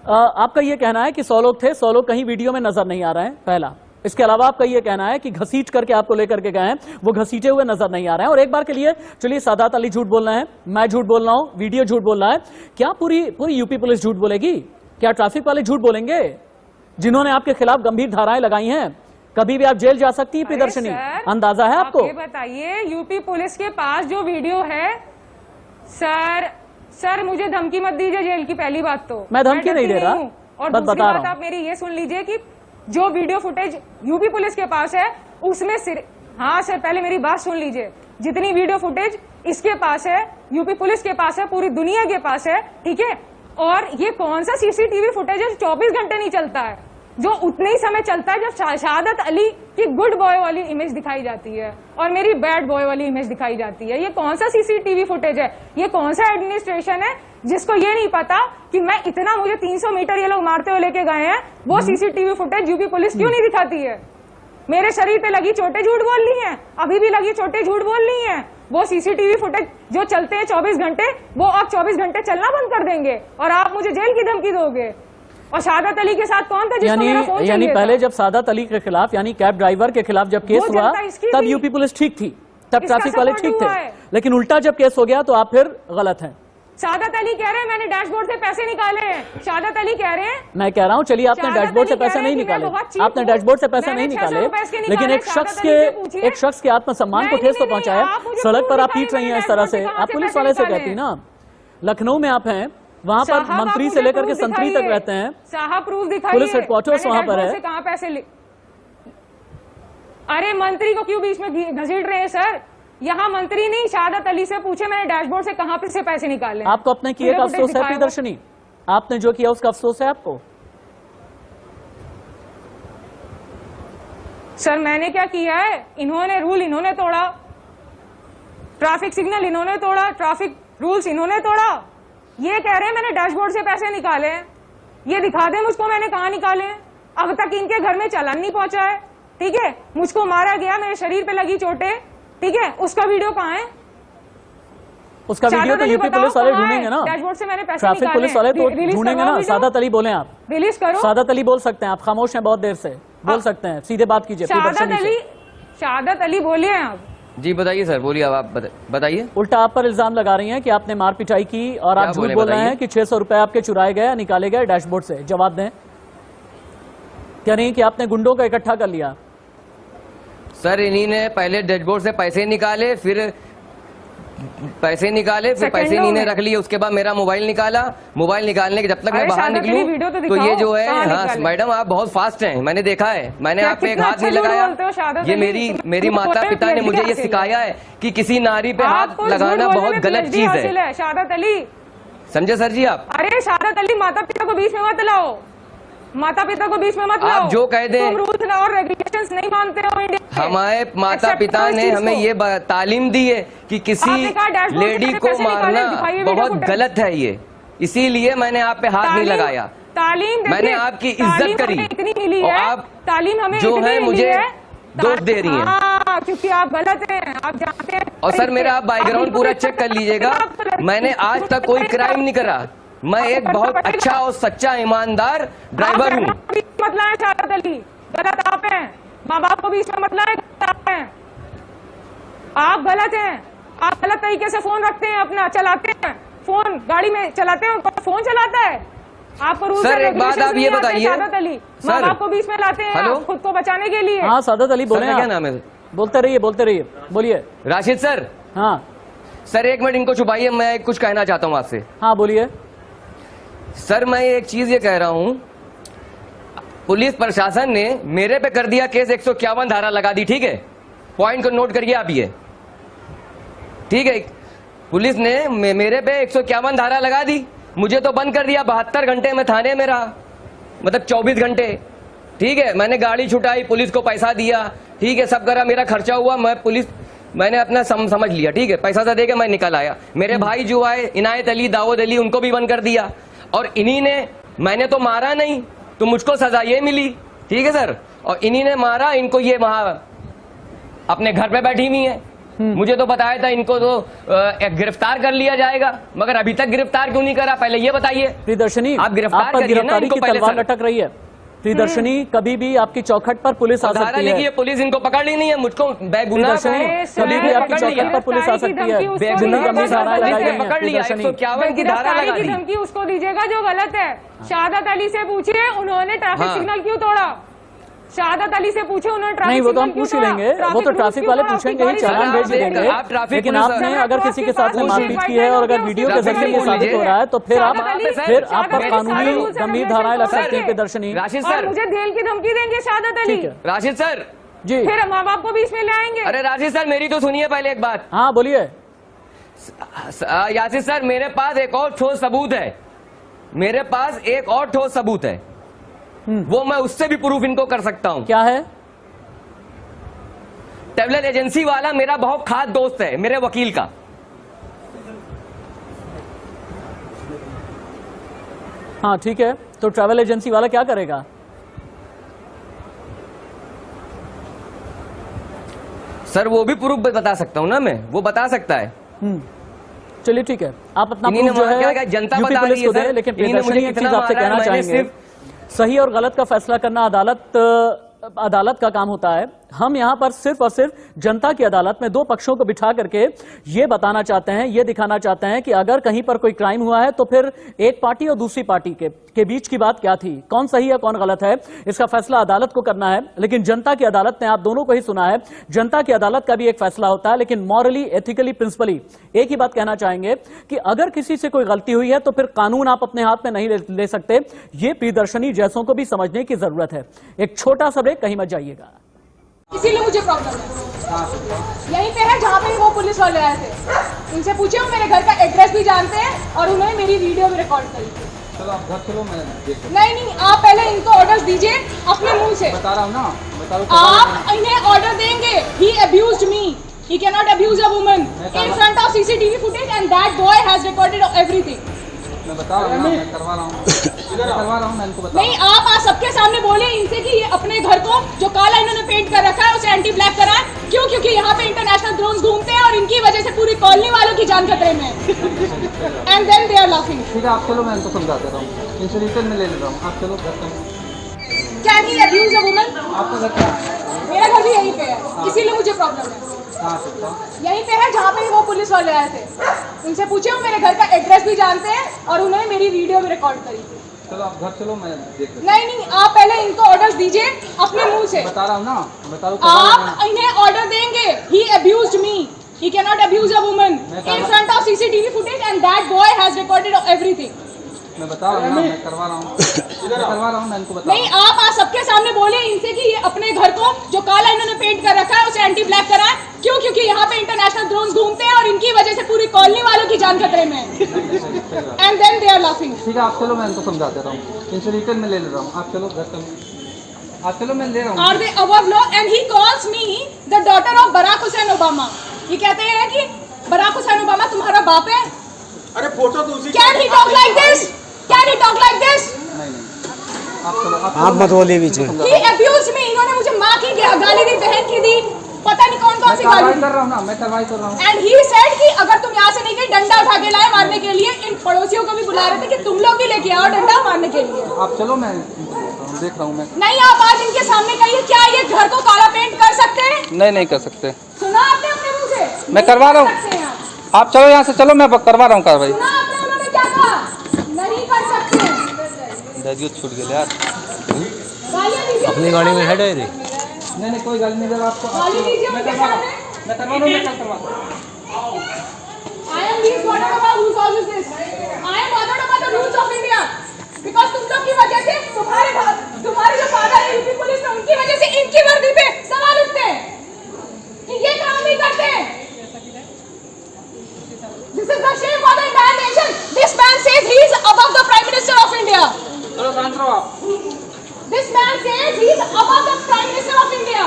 आपका ये कहना है कि 100 लोग थे, 100 लोग कहीं वीडियो में नजर नहीं आ रहे हैं, पहला। इसके अलावा आपका ये कहना है कि घसीट करके आपको लेकर के गए हैं, वो घसीटे हुए नजर नहीं आ रहे हैं। और एक बार के लिए चलिए, सादात अली झूठ बोल रहे हैं, मैं झूठ बोल रहा हूं, वीडियो झूठ बोल रहा है, क्या पूरी यूपी पुलिस झूठ बोलेगी? क्या ट्रैफिक वाले झूठ बोलेंगे जिन्होंने आपके खिलाफ गंभीर धाराएं लगाई हैं? कभी भी आप जेल जा सकती है प्रियदर्शनी, सर, अंदाजा है आपको? आप ये बताइए, यूपी पुलिस के पास जो वीडियो है, सर मुझे धमकी मत दीजिए जेल की, पहली बात तो मैं धमकी नहीं डरती दे रहा, हूं। और बस दूसरी बता बात रहा हूं। आप मेरी ये सुन लीजिए कि जो वीडियो फुटेज यूपी पुलिस के पास है उसमें हाँ सर, पहले मेरी बात सुन लीजिए। जितनी वीडियो फुटेज इसके पास है, यूपी पुलिस के पास है, पूरी दुनिया के पास है, ठीक है। और ये कौन सा सीसीटीवी फुटेज है 24 घंटे नहीं चलता है, जो उतने ही समय चलता है जब शादत अली की गुड बॉय वाली इमेज दिखाई जाती है और मेरी बैड बॉय वाली इमेज दिखाई जाती है। ये कौन सा सीसीटीवी फुटेज है? ये कौन सा एडमिनिस्ट्रेशन है जिसको ये नहीं पता कि मैं इतना, मुझे 300 मीटर ये लोग मारते हुए लेके गए हैं, वो सीसीटीवी फुटेज यूपी पुलिस क्यों नहीं दिखाती है? मेरे शरीर पे लगी चोटें झूठ बोल ली हैं, अभी भी लगी चोटें झूठ बोल ली हैं। वो सीसीटीवी फुटेज जो चलते हैं 24 घंटे, वो अब 24 घंटे चलना बंद कर देंगे और आप मुझे जेल की धमकी दोगे। और शादत अली के साथ कौन था जिसको मेरा फोन यानी चाहिए पहले था? जब सादत अली के खिलाफ, यानी कैब ड्राइवर के खिलाफ जब केस वो हुआ, जनता इसकी तब थी। यूपी पुलिस ठीक थी, तब इसका ट्रैफिक वाले सपोर्ट ठीक हुआ थे। है। लेकिन उल्टा जब केस हो गया तो आप फिर गलत हैं। शादत अली कह रहे हैं मैंने डैशबोर्ड से पैसे निकाले हैं। शादत अली कह रहे हैं, मैं कह रहा हूं चलिए, आपने शादत डैशबोर्ड से अली कह पैसे रहे नहीं हैं कि मैं निकाले, बहुत cheap आपने हूं। डैशबोर्ड से पैसे मैंने नहीं 600 निकाले, रुपए इसके लेकिन निकाले, एक शादत अली से पूछिए। एक शख्स के आत्मसम्मान को नहीं, ठेस तो नहीं, पहुंचाया। आप मुझे सड़क पर proof आप पीट दिखाइए, रही हैं इस मैंने तरह से, डैशबोर्ड आप से पुलिस पैसे वाले से निकाले कहती ना। लखनऊ में आप हैं, वहां पर साहब, मंत्री आप से मुझे लेकर के proof संतरी तक दिखाइए। रहते हैं, साहब प्रूफ दिखाइए, पुलिस हेडक्वार्टर्स मैंने वहां पर है। डैशबोर्ड से कहां पैसे अरे मंत्री को क्यों बीच में घसीट रहे हैं सर? यहाँ मंत्री नहीं, शादत अली से पूछे मैंने डैशबोर्ड से कहां से पैसे निकाले। आपको अपने किए का अफसोस है प्रियदर्शनी? आपने जो किया उसका अफसोस है आपको? सर मैंने क्या किया है? इन्होंने रूल इन्होंने तोड़ा, ट्रैफिक सिग्नल इन्होंने तोड़ा, ट्रैफिक रूल्स इन्होंने तोड़ा। ये कह रहे हैं मैंने डैशबोर्ड से पैसे निकाले हैं। ये दिखा दे मुझको मैंने कहाँ निकाले हैं। अब तक इनके घर में चालान नहीं पहुंचा है, ठीक है। मुझको मारा गया, मेरे शरीर पे लगी चोटें, ठीक है। उसका वीडियो कहाँ है? उसका वीडियो तो यूपी पुलिस वाले ढूंढेंगे ना, डैशबोर्ड से मैंने पैसे ट्रैफिक पुलिस वाले तो ढूंढेंगे ना। सादत अली बोले आप, रिलीज करो। सादत अली बोल सकते हैं, आप खामोश हैं बहुत देर से, बोल सकते हैं, सीधे बात कीजिए प्रियदर्शनी से। शादत अली बोलिए आप। जी बताइए सर, बोलिए आप बताइए। उल्टा आप पर इल्जाम लगा रही हैं कि आपने मार पिटाई की और आप झूठ बोल रहे हैं कि 600 रुपए आपके चुराए गए, निकाले गए डैशबोर्ड से। जवाब दें, क्या नहीं कि आपने गुंडों को इकट्ठा कर लिया? सर इन्हीं ने पहले डैशबोर्ड से पैसे निकाले, फिर पैसे इन्हीं ने रख लिए। उसके बाद मेरा मोबाइल निकाला, मोबाइल निकालने के जब तक मैं बाहर निकलूं तो ये जो है, हाँ मैडम आप बहुत फास्ट हैं, मैंने देखा है, मैंने आप पे एक हाथ नहीं लगाया। ये मेरी माता पिता ने मुझे ये सिखाया है कि किसी नारी पे हाथ लगाना बहुत गलत चीज है। शादत अली समझे सर जी आप? अरे शादत अली, माता पिता को बीच में मत लाओ, माता पिता को बीच में मत लाओ। आप जो कह दें, तुम रूल्स और रेगुलेशंस नहीं मानते हो इंडिया के। हमारे माता पिता ने हमें ये तालीम दी है कि किसी लेडी को मारना बहुत गलत है। ये इसीलिए मैंने आप पे हाथ नहीं लगाया। तालीम देखिए, मैंने आपकी इज्जत करी हमें इतनी मिली और है, आप तालीम हमें जो इतनी है मिली मुझे है, दोष दे रही हैं। हाँ, क्योंकि आप गलत हैं, आप जानते हैं। और सर मेरा आप बैकग्राउंड पूरा चेक कर लीजिएगा, मैंने आज तक कोई क्राइम नहीं करा। मैं एक बहुत अच्छा और सच्चा ईमानदार ड्राइवर हूँ। मत लाएं शहादत अली, गलत आप हैं। माँ बाप को भी इसमें मत लाएं, गलत आप हैं। आप गलत हैं, आप गलत तरीके से फोन रखते हैं, अपना चलाते हैं फोन, गाड़ी में चलाते हैं, फोन चलाता है। आपको रूल्स सर एक बात आप ये बताइए, शहादत अली, माँ बाप को भी इसमें लाते हैं हेलो? आप खुद को बचाने के लिए। हाँ सादत अली बोले, क्या नाम है? बोलते रहिए, बोलिए। राशिद सर, हाँ सर एक मिनट इनको छुपाइए, मैं कुछ कहना चाहता हूँ आपसे। हाँ बोलिए। सर मैं एक चीज ये कह रहा हूँ, पुलिस प्रशासन ने मेरे पे कर दिया केस, 151 धारा लगा दी, ठीक है? पॉइंट को नोट करिए आप ये, ठीक है? पुलिस ने मेरे पे 151 धारा लगा दी, मुझे तो बंद कर दिया। 72 घंटे में थाने में रहा, मतलब 24 घंटे, ठीक है? मैंने गाड़ी छुटाई, पुलिस को पैसा दिया, ठीक है? सब करा, मेरा खर्चा हुआ, मैंने अपना समझ लिया, ठीक है? पैसा सा देके मैं निकल आया। मेरे भाई जो आए, इनायत अली, दाऊद अली, उनको भी बंद कर दिया। और इन्हीं ने, मैंने तो मारा नहीं, तो मुझको सजा ये मिली, ठीक है सर? और इन्हीं ने मारा, इनको ये वहां अपने घर पे बैठी हुई है। मुझे तो बताया था इनको तो गिरफ्तार कर लिया जाएगा, मगर अभी तक गिरफ्तार क्यों नहीं करा, पहले ये बताइए। प्रियदर्शनी, आप गिरफ्तार आप पर करिए ना गिरफ्तारी इनको की पहले तलवार सर। लटक रही है। प्रियदर्शनी, कभी भी आपकी चौखट पर पुलिस आ धारा सकती लिखी है, है। पुलिस इनको पकड़ ली नहीं है, मुझको बेगुनाह प्रियदर्शनी, कभी भी आपकी चौखट पर पुलिस आ सकती है। जितनी गंभीर धाराएं लगाई गई हैं, पकड़ लिया, प्रियदर्शनी। 151 की धारा गिरफ्तारी लगा की दी। धमकी उसको दीजिएगा जो गलत है। शहादत अली से पूछिए उन्होंने ट्रैफिक हाँ। सिग्नल क्यों तोड़ा। शहादत अली से पूछे उन्होंने ट्रैफिक नहीं, वो तो हम सिग्नल क्यों पूछ ही तोड़ा? लेंगे, वो तो रूल्स ट्रैफिक क्यों वाले तोड़ा? पूछेंगे ही, उसकी चालान गाड़ी भेज ही देंगे। आप ट्रैफिक लेकिन पुलिस आपने सर, अगर किसी के साथ आपके मारपीट पास की है और अगर उसकी वीडियो के ट्रैफिक जरिए ये पुलिस साबित हो है। रहा है, तो फिर आप शहादत अली, फिर आप पर शहादत अली कानूनी सारे रूल्स गंभीर एंड धाराएं लग रेगुलेशंस सकती है। हैं। प्रियदर्शनी, राशिद और सर, मुझे जेल की धमकी देंगे शहादत अली, ठीक है। राशिद सर जी, फिर माँ बाप को भी इसमें ले आएंगे। अरे राशिद सर मेरी तो सुनिए पहले एक बात। हाँ बोलिए। यासिर सर, मेरे पास एक और ठोस सबूत है, मेरे पास एक और ठोस सबूत है, वो मैं उससे भी प्रूफ इनको कर सकता हूं। क्या है? ट्रैवल एजेंसी वाला मेरा बहुत खास दोस्त है, मेरे वकील का। हाँ ठीक है, तो ट्रैवल एजेंसी वाला क्या करेगा? सर वो भी प्रूफ बता सकता हूं ना मैं, वो बता सकता है। चलिए ठीक है, आप अपना इन्हीं ने प्रूफ जो मारा, है क्या जनता यूपी बता पुलिस रही को है दे। सर, लेकिन इन्हीं ने मुझे प्रियदर्शनी एक कितना चीज आपसे मारा है, कहना मैंने चाहेंगे, सही और गलत का फैसला करना अदालत का काम होता है। हम यहां पर सिर्फ और सिर्फ जनता की अदालत में दो पक्षों को बिठा करके ये बताना चाहते हैं, ये दिखाना चाहते हैं कि अगर कहीं पर कोई क्राइम हुआ है तो फिर एक पार्टी और दूसरी पार्टी के बीच की बात क्या थी, कौन सही है कौन गलत है, इसका फैसला अदालत को करना है। लेकिन जनता की अदालत ने आप दोनों को ही सुना है, जनता की अदालत का भी एक फैसला होता है। लेकिन मॉरली, एथिकली, प्रिंसिपली एक ही बात कहना चाहेंगे कि अगर किसी से कोई गलती हुई है तो फिर कानून आप अपने हाथ में नहीं ले सकते। ये प्रियदर्शनी जैसों को भी समझने की जरूरत है। एक छोटा सा ब्रेक, कहीं मत जाइएगा। इसीलिए मुझे प्रॉब्लम है। यहीं पे है जहाँ पे वो पुलिस वाले आए थे, उनसे पूछे, वो मेरे घर का एड्रेस भी जानते हैं और उन्होंने मेरी वीडियो भी रिकॉर्ड करी थी। चलो आप घर चलो, मैं देख नहीं, आप पहले इनको ऑर्डर्स दीजिए अपने मुंह से। बता रहा हूँ ना, बता रहा हूँ। आप इन्हें ऑर्डर देंगे, he abused me, he cannot abuse a woman in front of CCTV footage and that boy has recorded everything। मैं बता रहा हूँ ना, मैं करवा रहा हूँ, मैं इनको बता नहीं, आप आज सबके सामने बोले इनसे कि ये अपने घर को जो काला इन्होंने पेंट कर रखा है उसे एंटी ब्लैक कराएं। क्यों? क्योंकि यहाँ पे इंटरनेशनल ड्रोन्स घूमते हैं और इनकी वजह से पूरी कॉलोनी वालों की जान खतरे में है। And then they are laughing. ठीक है, आप चलो, मैं इनको समझा दे रहा हूँ, इनसे रिटर्न में ले ले रहा हूँ। आप चलो घर चलो। Can he abuse a woman? आपका घर क्या? मेरा घर भी यहीं पे है, इसीलिए मुझे प्रॉब्लम है। कहाँ से बताओ? यहीं पे है जहाँ पे वो पुलिस वाले आए थे, उनसे पूछे, वो मेरे घर का एड्रेस भी जानते हैं और उन्होंने मेरी वीडियो भी रिकॉर्ड करी थी। चलो आप घर चलो, मैं देख लेता नहीं, आप पहले इनको ऑर्डर्स दीजिए अपने मुंह से। हूँ। बता रहा हूँ ना, बता रहा हूँ। आप इन्हें ऑर्डर देंगे, he abused me, he cannot abuse a woman in front of CCTV footage and that boy has recorded everything। मैं बता रहा हूँ ना, मैं करवा रहा हूँ, मैं इनको बता नहीं, आप आज सबके सामने बोले इनसे कि ये अपने घर को जो काला इन्होंने पेंट कर रखा है उसे एंटी ब्लैक कराएं। क्यों? क्योंकि यहाँ पे इंटरनेशनल ड्रोन्स घूमते हैं और इनकी वजह से पूरी कॉलोनी वालों की जान खतरे में है। And then they are laughing. ठीक है, आप चलो, मैं इनको समझा दे रहा हूँ, इनसे रिटर्न में ले ले रहा हूँ। आप चलो घर चलो, आप चलो, मैं ले रहा हूँ। Are they above law? And he calls me the daughter of Barack Hussain Obama। ये कहते हैं कि बराक हुसैन ओबामा तुम्हारा बाप है। अरे फोटो तो उसी can he talk like this? Can he talk like this? नहीं आप चलो आप मत बोलिए बीच में। ही अब्यूज मी। इन्होंने मुझे माँ की गाली दी, बहन की दी, पता नहीं कौन कौन सी गाली कार्रवाई कर रहा हूँ ना, मैं कार्रवाई कर रहा हूँ। एंड ही सेड कि अगर तुम यहाँ से नहीं गए डंडा उठा के लाए मारने के लिए। इन पड़ोसियों को भी बुला रहे थे कि तुम लोग भी लेके आओ डंडा मारने के लिए। आप चलो, मैं देख रहा हूँ। मैं नहीं, आप आज इनके सामने कहिए, क्या ये घर को काला पेंट कर सकते हैं? नहीं कर सकते। सुना आपने अपने मुंह से? मैं करवा रहा हूँ। नहीं कर सकते हैं आप। आप चलो यहाँ से, चलो मैं करवा रहा हूँ कार्रवाई। सुना आपने उन्होंने क्या कहा? नहीं कर सकते। दादी छूट गए यार। गालियाँ दीजिए अपनी गाड़ी में हेड है। नहीं कोई गाली नहीं। जब आपको गाली दीजिए मैं उनके करवा रहा हूँ, सामने। मैं करवा रहा हूँ, मैं कल करवा रहा हूँ। I am least bothered about whose house is this. I am bothered about the rules of India. Because तुम लोग की वजह से तुम्हारे जो फादर है यूपी पुलिस में, उनकी वजह से इनकी वर्दी पे सवाल उठते हैं कि ये काम नहीं करते हैं। This is the shame for the entire nation. This man says he is above the Prime Minister of India. चलो शांत रहो आप। This man says he is above the Prime Minister of India.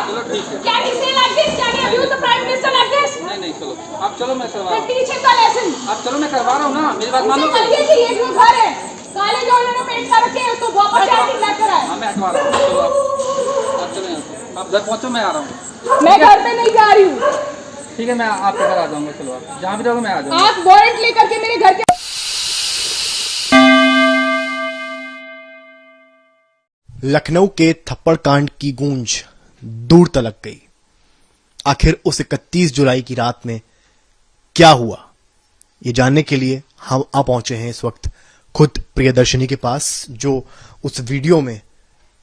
Can he say like this? Can he abuse the Prime Minister like this? नहीं चलो आप चलो, मैं करवा रहा Then हूँ। teach him the lesson. आप चलो, मैं करवा रहा हूँ ना, मेरी बात उसे मानो। कहिए कि ये जो घर है काले जो उन्होंने पेंट कर रखे हैं उसको वापस से एंटी ब्लैक कराए। हाँ मैं हटवा रहा हूँ। चलो आप चलो यहाँ से। आप घर पहुँचो, मैं आ रहा हूँ। मैं घर पे नहीं जा रही हूँ। ठीक है, मैं आपके घर आ जाऊँगा। चलो आप जहाँ भी रहोगे मैं आ जाऊँगा। आप वारंट लेकर के मेरे घर के लखनऊ के थप्पड़ कांड की गूंज दूर तलक गई। आखिर उस 31 जुलाई की रात में क्या हुआ, ये जानने के लिए हम आ पहुंचे हैं इस वक्त खुद प्रियदर्शनी के पास, जो उस वीडियो में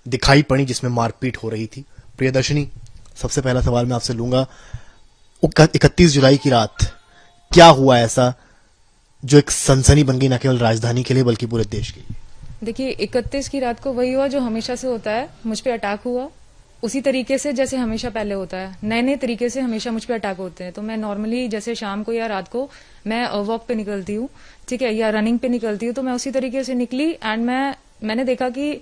दिखाई पड़ी जिसमें मारपीट हो रही थी। प्रियदर्शनी, सबसे पहला सवाल मैं आपसे लूंगा, 31 जुलाई की रात क्या हुआ ऐसा जो एक सनसनी बन गई, न केवल राजधानी के लिए बल्कि पूरे देश के लिए? देखिए, 31 की रात को वही हुआ जो हमेशा से होता है। मुझ पे अटैक हुआ उसी तरीके से जैसे हमेशा पहले होता है। नए नए तरीके से हमेशा मुझ पे अटैक होते हैं। तो मैं नॉर्मली जैसे शाम को या रात को मैं वॉक पे निकलती हूँ, ठीक है, या रनिंग पे निकलती हूँ, तो मैं उसी तरीके से निकली एंड मैंने देखा कि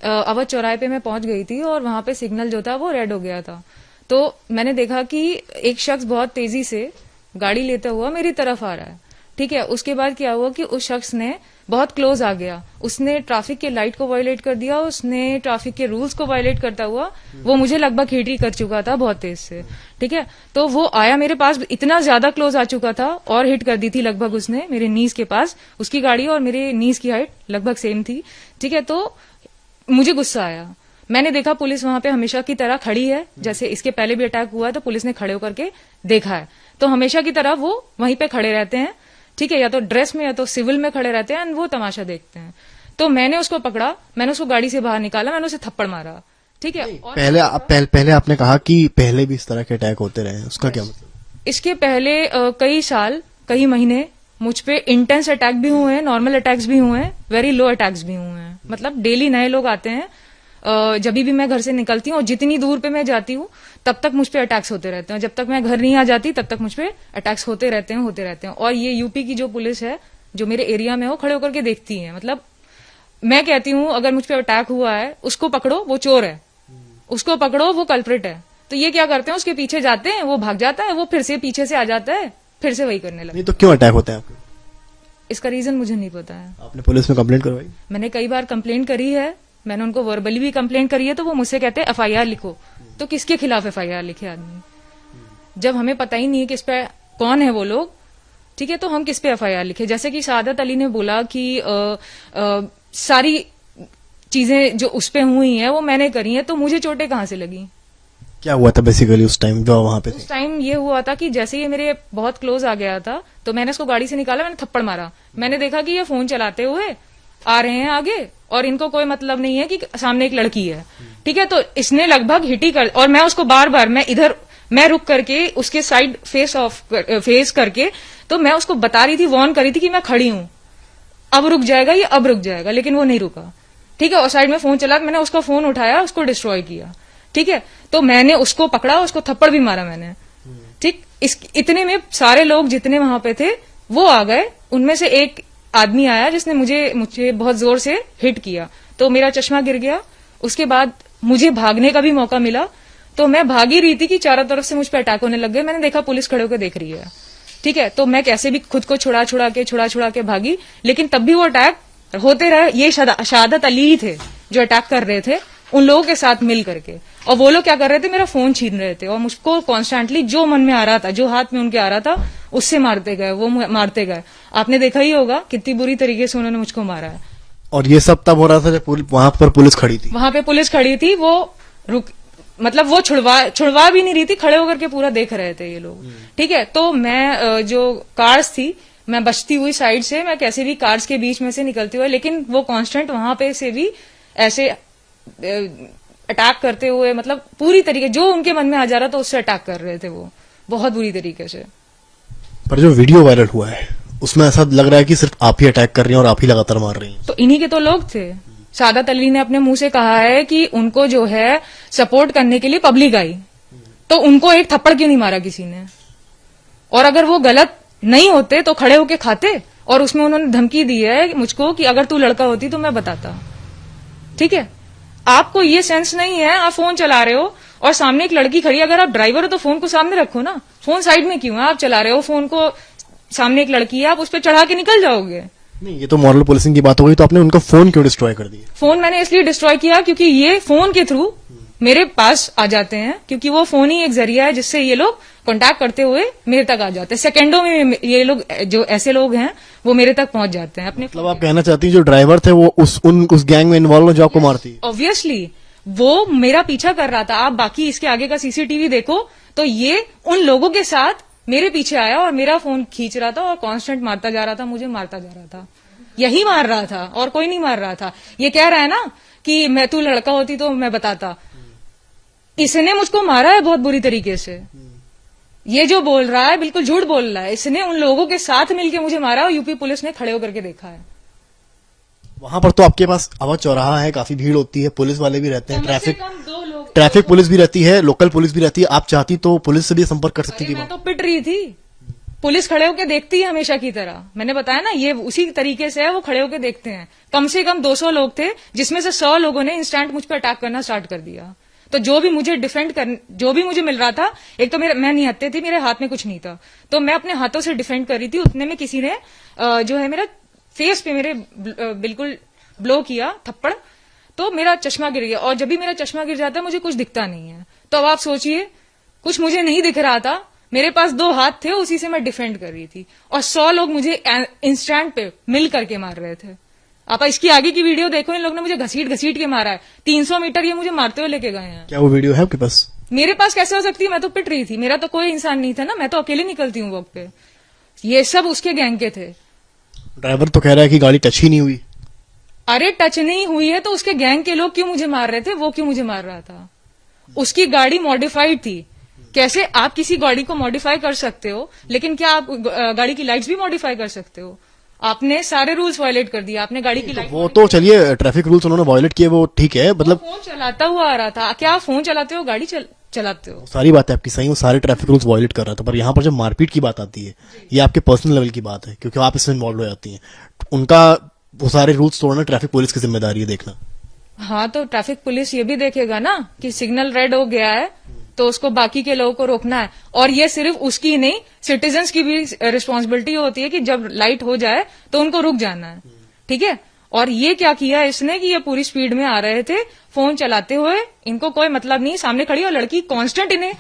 अवध चौराहे पे मैं पहुंच गई थी और वहां पे सिग्नल जो था वो रेड हो गया था। तो मैंने देखा कि एक शख्स बहुत तेजी से गाड़ी लेता हुआ मेरी तरफ आ रहा है, ठीक है। उसके बाद क्या हुआ कि उस शख्स ने बहुत क्लोज आ गया, उसने ट्रैफिक के लाइट को वायलेट कर दिया, उसने ट्रैफिक के रूल्स को वायलेट करता हुआ वो मुझे लगभग हिट ही कर चुका था बहुत तेज से, ठीक है। तो वो आया मेरे पास, इतना ज्यादा क्लोज आ चुका था और हिट कर दी थी लगभग उसने मेरे नीज के पास। उसकी गाड़ी और मेरे नीज की हाइट लगभग सेम थी, ठीक है। तो मुझे गुस्सा आया। मैंने देखा पुलिस वहां पे हमेशा की तरह खड़ी है, जैसे इसके पहले भी अटैक हुआ तो पुलिस ने खड़े होकर के देखा है। तो हमेशा की तरह वो वहीं पे खड़े रहते हैं, ठीक है, या तो ड्रेस में या तो सिविल में खड़े रहते हैं, वो तमाशा देखते हैं। तो मैंने उसको पकड़ा, मैंने उसको गाड़ी से बाहर निकाला, मैंने उसे थप्पड़ मारा, ठीक है। और पहले आपने कहा कि पहले भी इस तरह के अटैक होते रहे, उसका क्या मतलब? इसके पहले कई साल, कई महीने मुझ पे इंटेंस अटैक भी हुए हैं, नॉर्मल अटैक्स भी हुए हैं, वेरी लो अटैक्स भी हुए हैं। मतलब डेली नए लोग आते हैं। जब भी मैं घर से निकलती हूँ और जितनी दूर पे मैं जाती हूँ तब तक मुझ पे अटैक्स होते रहते हैं। जब तक मैं घर नहीं आ जाती तब तक मुझ पे अटैक्स होते रहते हैं। और ये यूपी की जो पुलिस है जो मेरे एरिया में हो खड़े होकर के देखती है। मतलब मैं कहती हूँ अगर मुझ पे अटैक हुआ है उसको पकड़ो, वो चोर है, उसको पकड़ो, वो कल्प्रिट है। तो ये क्या करते हैं, उसके पीछे जाते हैं, वो भाग जाता है, वो फिर से पीछे से आ जाता है, फिर से वही करने लगता है। नहीं तो क्यों अटैक होता है आपको? इसका रीजन मुझे नहीं पता है। आपने पुलिस में कंप्लेंट करवाई? मैंने कई बार कंप्लेंट करी है, मैंने उनको वर्बली भी कंप्लेंट करी है, तो वो मुझसे कहते हैं एफआईआर लिखो। तो किसके खिलाफ एफआईआर लिखे आदमी, जब हमें पता ही नहीं है किस पे कौन है वो लोग, ठीक है, तो हम किस पे एफआईआर लिखे। जैसे कि सादत अली ने बोला कि सारी चीजें जो उस पे हुई हैं वो मैंने करी हैं, तो मुझे चोटें कहाँ से लगी? क्या हुआ था बेसिकली उस टाइम जो वहां पे थे? उस टाइम ये हुआ था कि जैसे ये मेरे बहुत क्लोज आ गया था तो मैंने इसको गाड़ी से निकाला, मैंने थप्पड़ मारा। मैंने देखा कि ये फोन चलाते हुए आ रहे हैं आगे और इनको कोई मतलब नहीं है कि सामने एक लड़की है, ठीक है। तो इसने लगभग हिट ही कर, और मैं उसको बार बार मैं रुक करके उसके साइड फेस करके, तो मैं उसको बता रही थी, वार्न करी थी कि मैं खड़ी हूं, अब रुक जाएगा ये, अब रुक जाएगा, लेकिन वो नहीं रुका, ठीक है। और साइड में फोन चला, मैंने उसका फोन उठाया, उसको डिस्ट्रॉय किया, ठीक है। तो मैंने उसको पकड़ा, उसको थप्पड़ भी मारा मैंने, ठीक। इतने में सारे लोग जितने वहां पे थे वो आ गए। उनमें से एक आदमी आया जिसने मुझे बहुत जोर से हिट किया, तो मेरा चश्मा गिर गया। उसके बाद मुझे भागने का भी मौका मिला, तो मैं भागी रही थी कि चारों तरफ से मुझ पर अटैक होने लग गए। मैंने देखा पुलिस खड़े होकर देख रही है, ठीक है, तो मैं कैसे भी खुद को छुड़ा के भागी, लेकिन तब भी वो अटैक होते रहे। ये शहादत अली ही थे जो अटैक कर रहे थे उन लोगों के साथ मिल करके, और वो लोग क्या कर रहे थे, मेरा फोन छीन रहे थे और मुझको कॉन्स्टेंटली जो मन में आ रहा था, जो हाथ में उनके आ रहा था, उससे मारते गए। आपने देखा ही होगा कितनी बुरी तरीके से उन्होंने मुझको मारा है। और ये सब तब हो रहा था जब वहां पर पुलिस खड़ी थी? वहां पे पुलिस खड़ी थी, वो मतलब वो छुड़वा भी नहीं रही थी, खड़े होकर के पूरा देख रहे थे ये लोग। ठीक है, तो मैं जो कार्स थी, मैं बचती हुई साइड से, मैं कैसे भी कार्स के बीच में से निकलती हुई, लेकिन वो कांस्टेंट वहां पे से भी ऐसे अटैक करते हुए, मतलब पूरी तरीके जो उनके मन में आ जा रहा था उससे अटैक कर रहे थे वो, बहुत बुरी तरीके से। पर जो वीडियो वायरल हुआ है उसमें ऐसा लग रहा है कि सिर्फ आप ही अटैक कर रही हैं और आप ही लगातार मार रही हैं। तो इन्हीं के तो लोग थे। सादत अली ने अपने मुंह से कहा है कि उनको जो है सपोर्ट करने के लिए पब्लिक आई, तो उनको एक थप्पड़ क्यों नहीं मारा किसी ने? और अगर वो गलत नहीं होते तो खड़े होके खाते, और उसमें उन्होंने धमकी दी है मुझको कि अगर तू लड़का होती तो मैं बताता। ठीक है, आपको ये सेंस नहीं है, आप फोन चला रहे हो और सामने एक लड़की खड़ी है, अगर आप ड्राइवर हो तो फोन को सामने रखो ना, फोन साइड में क्यों है? आप चला रहे हो फोन को, सामने एक लड़की है, आप उस पर चढ़ा के निकल जाओगे। नहीं, ये तो मॉरल पुलिसिंग की बात हो गई, तो आपने उनका फोन क्यों डिस्ट्रॉय कर दिया? फोन मैंने इसलिए डिस्ट्रॉय किया क्योंकि ये फोन के थ्रू मेरे पास आ जाते हैं, क्योंकि वो फोन ही एक जरिया है जिससे ये लोग कांटेक्ट करते हुए मेरे तक आ जाते हैं। सेकंडों में ये लोग, जो ऐसे लोग हैं, वो मेरे तक पहुंच जाते हैं अपने। मतलब आप कहना चाहती हैं जो ड्राइवर थे वो उस गैंग में इन्वॉल्व हो जो आपको मारती? ऑब्वियसली वो मेरा पीछा कर रहा था। आप बाकी इसके आगे का सीसीटीवी देखो तो ये उन लोगों के साथ मेरे पीछे आया और मेरा फोन खींच रहा था और कांस्टेंट मारता जा रहा था, मुझे मारता जा रहा था, यही मार रहा था और कोई नहीं मार रहा था। ये कह रहा है ना कि मैं तू लड़का होती तो मैं बताता, इसने मुझको मारा है बहुत बुरी तरीके से। ये जो बोल रहा है बिल्कुल झूठ बोल रहा है। इसने उन लोगों के साथ मिलकर मुझे मारा और यूपी पुलिस ने खड़े होकर के देखा है। वहां पर तो आपके पास अवध चौराहा है, काफी भीड़ होती है, पुलिस वाले भी रहते हैं, कम से कम 2 लोग, ट्रैफिक पुलिस भी रहती है, लोकल पुलिस भी रहती है। आप चाहती तो पुलिस से भी संपर्क कर सकती थी। मैं तो पिट रही थी, पुलिस खड़े होकर देखती है हमेशा की तरह। मैंने बताया ना, ये उसी तरीके से है, वो खड़े होकर देखते हैं। कम से कम 200 लोग थे, जिसमें से 100 लोगों ने इंस्टेंट मुझ पर अटैक करना स्टार्ट कर दिया। तो जो भी मुझे जो भी मुझे मिल रहा था, एक तो मैं निहत्थे थी, मेरे हाथ में कुछ नहीं था, तो मैं अपने हाथों से डिफेंड कर रही थी। उतने में किसी ने जो है मेरा फेस पे मेरे बिल्कुल ब्लो किया थप्पड़, तो मेरा चश्मा गिर गया। और जब भी मेरा चश्मा गिर जाता है मुझे कुछ दिखता नहीं है, तो अब आप सोचिए, कुछ मुझे नहीं दिख रहा था, मेरे पास 2 हाथ थे, उसी से मैं डिफेंड कर रही थी, और 100 लोग मुझे इंस्टेंट पे मिल करके मार रहे थे। आप इसकी आगे की वीडियो देखो, इन लोगों ने मुझे घसीट के मारा है। 300 मीटर ये मुझे मारते हुए लेके गए हैं। क्या वो वीडियो है आपके पास? मेरे पास कैसे हो सकती है? मैं तो पिट रही थी, मेरा तो कोई इंसान नहीं था ना, मैं तो अकेले निकलती हूँ वक्त पे। ये सब उसके गैंग के थे। ड्राइवर तो कह रहा है कि गाड़ी टच ही नहीं हुई। अरे टच नहीं हुई है तो उसके गैंग के लोग क्यों मुझे मार रहे थे? वो क्यों मुझे मार रहा था? उसकी गाड़ी मॉडिफाइड थी। कैसे आप किसी गाड़ी को मॉडिफाई कर सकते हो, लेकिन क्या आप गाड़ी की लाइट्स भी मॉडिफाई कर सकते हो? आपने सारे रूल्स वायलेट कर दिया, आपने गाड़ी की लाइट। वो तो चलिए, ट्रैफिक रूल्स उन्होंने वायलेट किए, वो ठीक है, मतलब फोन चलाता हुआ आ रहा था। क्या आप फोन चलाते हो, गाड़ी चलाते हो? सारी बात है आपकी सही, वो सारे ट्रैफिक रूल्स वायलेट कर रहा था। पर यहाँ पर जब मारपीट की बात आती है, ये आपके पर्सनल लेवल की बात है, क्योंकि आप इसमें इन्वॉल्व हो जाती हैं। उनका वो सारे रूल्स तोड़ना ट्रैफिक पुलिस की जिम्मेदारी है देखना। हाँ, तो ट्रैफिक पुलिस ये भी देखेगा ना कि सिग्नल रेड हो गया है तो उसको बाकी के लोगों को रोकना है। और ये सिर्फ उसकी नहीं, सिटीजन्स की भी रिस्पॉन्सिबिलिटी होती है कि जब लाइट हो जाए तो उनको रुक जाना है। ठीक है, और ये क्या किया इसने कि ये पूरी स्पीड में आ रहे थे फोन चलाते हुए, इनको कोई मतलब नहीं, सामने खड़ी और लड़की कांस्टेंट इन्हें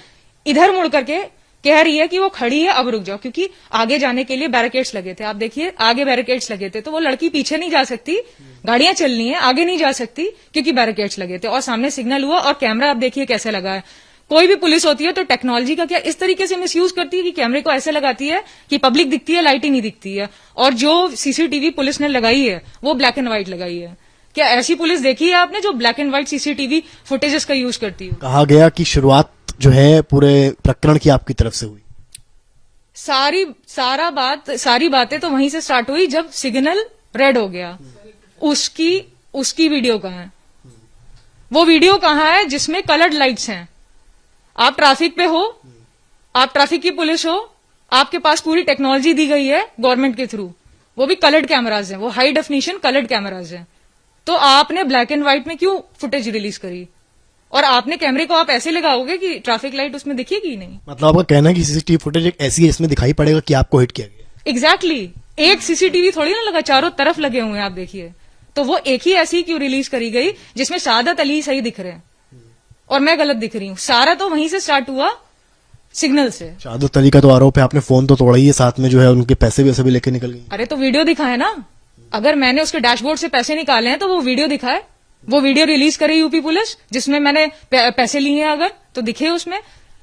इधर मुड़ करके कह रही है कि वो खड़ी है, अब रुक जाओ, क्योंकि आगे जाने के लिए बैरिकेड्स लगे थे। आप देखिए, आगे बैरिकेड्स लगे थे, तो वो लड़की पीछे नहीं जा सकती, गाड़ियां चलनी है, आगे नहीं जा सकती क्योंकि बैरिकेड्स लगे थे। और सामने सिग्नल हुआ और कैमरा आप देखिए कैसे लगा है। कोई भी पुलिस होती है तो टेक्नोलॉजी का क्या इस तरीके से मिसयूज करती है कि कैमरे को ऐसे लगाती है कि पब्लिक दिखती है, लाइट ही नहीं दिखती है। और जो सीसीटीवी पुलिस ने लगाई है वो ब्लैक एंड व्हाइट लगाई है। क्या ऐसी पुलिस देखी है आपने जो black and white CCTV footages का यूज करती है? कहा गया कि शुरुआत जो है पूरे प्रकरण की आपकी तरफ से हुई। सारी बातें तो वहीं से स्टार्ट हुई जब सिग्नल रेड हो गया। उसकी वीडियो कहाँ है? वो वीडियो कहाँ है जिसमें कलर्ड लाइट्स हैं? आप ट्रैफिक पे हो, आप ट्रैफिक की पुलिस हो, आपके पास पूरी टेक्नोलॉजी दी गई है गवर्नमेंट के थ्रू, वो भी कलर्ड कैमराज हैं, वो हाई डेफिनेशन कलर्ड कैमराज हैं, तो आपने ब्लैक एंड व्हाइट में क्यों फुटेज रिलीज करी? और आपने कैमरे को आप ऐसे लगाओगे कि ट्रैफिक लाइट उसमें दिखेगी ही नहीं। मतलब आपका कहना है कि सीसीटीवी फुटेज एक ऐसी है जिसमें दिखाई पड़ेगा कि आपको हिट किया गया। एग्जैक्टली एक सीसीटीवी थोड़ी ना लगा, चारों तरफ लगे हुए हैं, आप देखिए। तो वो एक ही ऐसी क्यों रिलीज करी गई जिसमें शहादत अली सही दिख रहे हैं और मैं गलत दिख रही हूँ? सारा तो वहीं से स्टार्ट हुआ, सिग्नल से। शहादत अली का तो आरोप है आपने फोन तो तोड़ा ही है, साथ में जो है उनके पैसे वैसे भी लेके निकल गई। अरे तो वीडियो दिखाए ना, अगर मैंने उसके डैशबोर्ड से पैसे निकाले हैं तो वो वीडियो दिखाए, वो वीडियो रिलीज करे यूपी पुलिस जिसमें मैंने पैसे लिए हैं, अगर तो दिखे उसमें।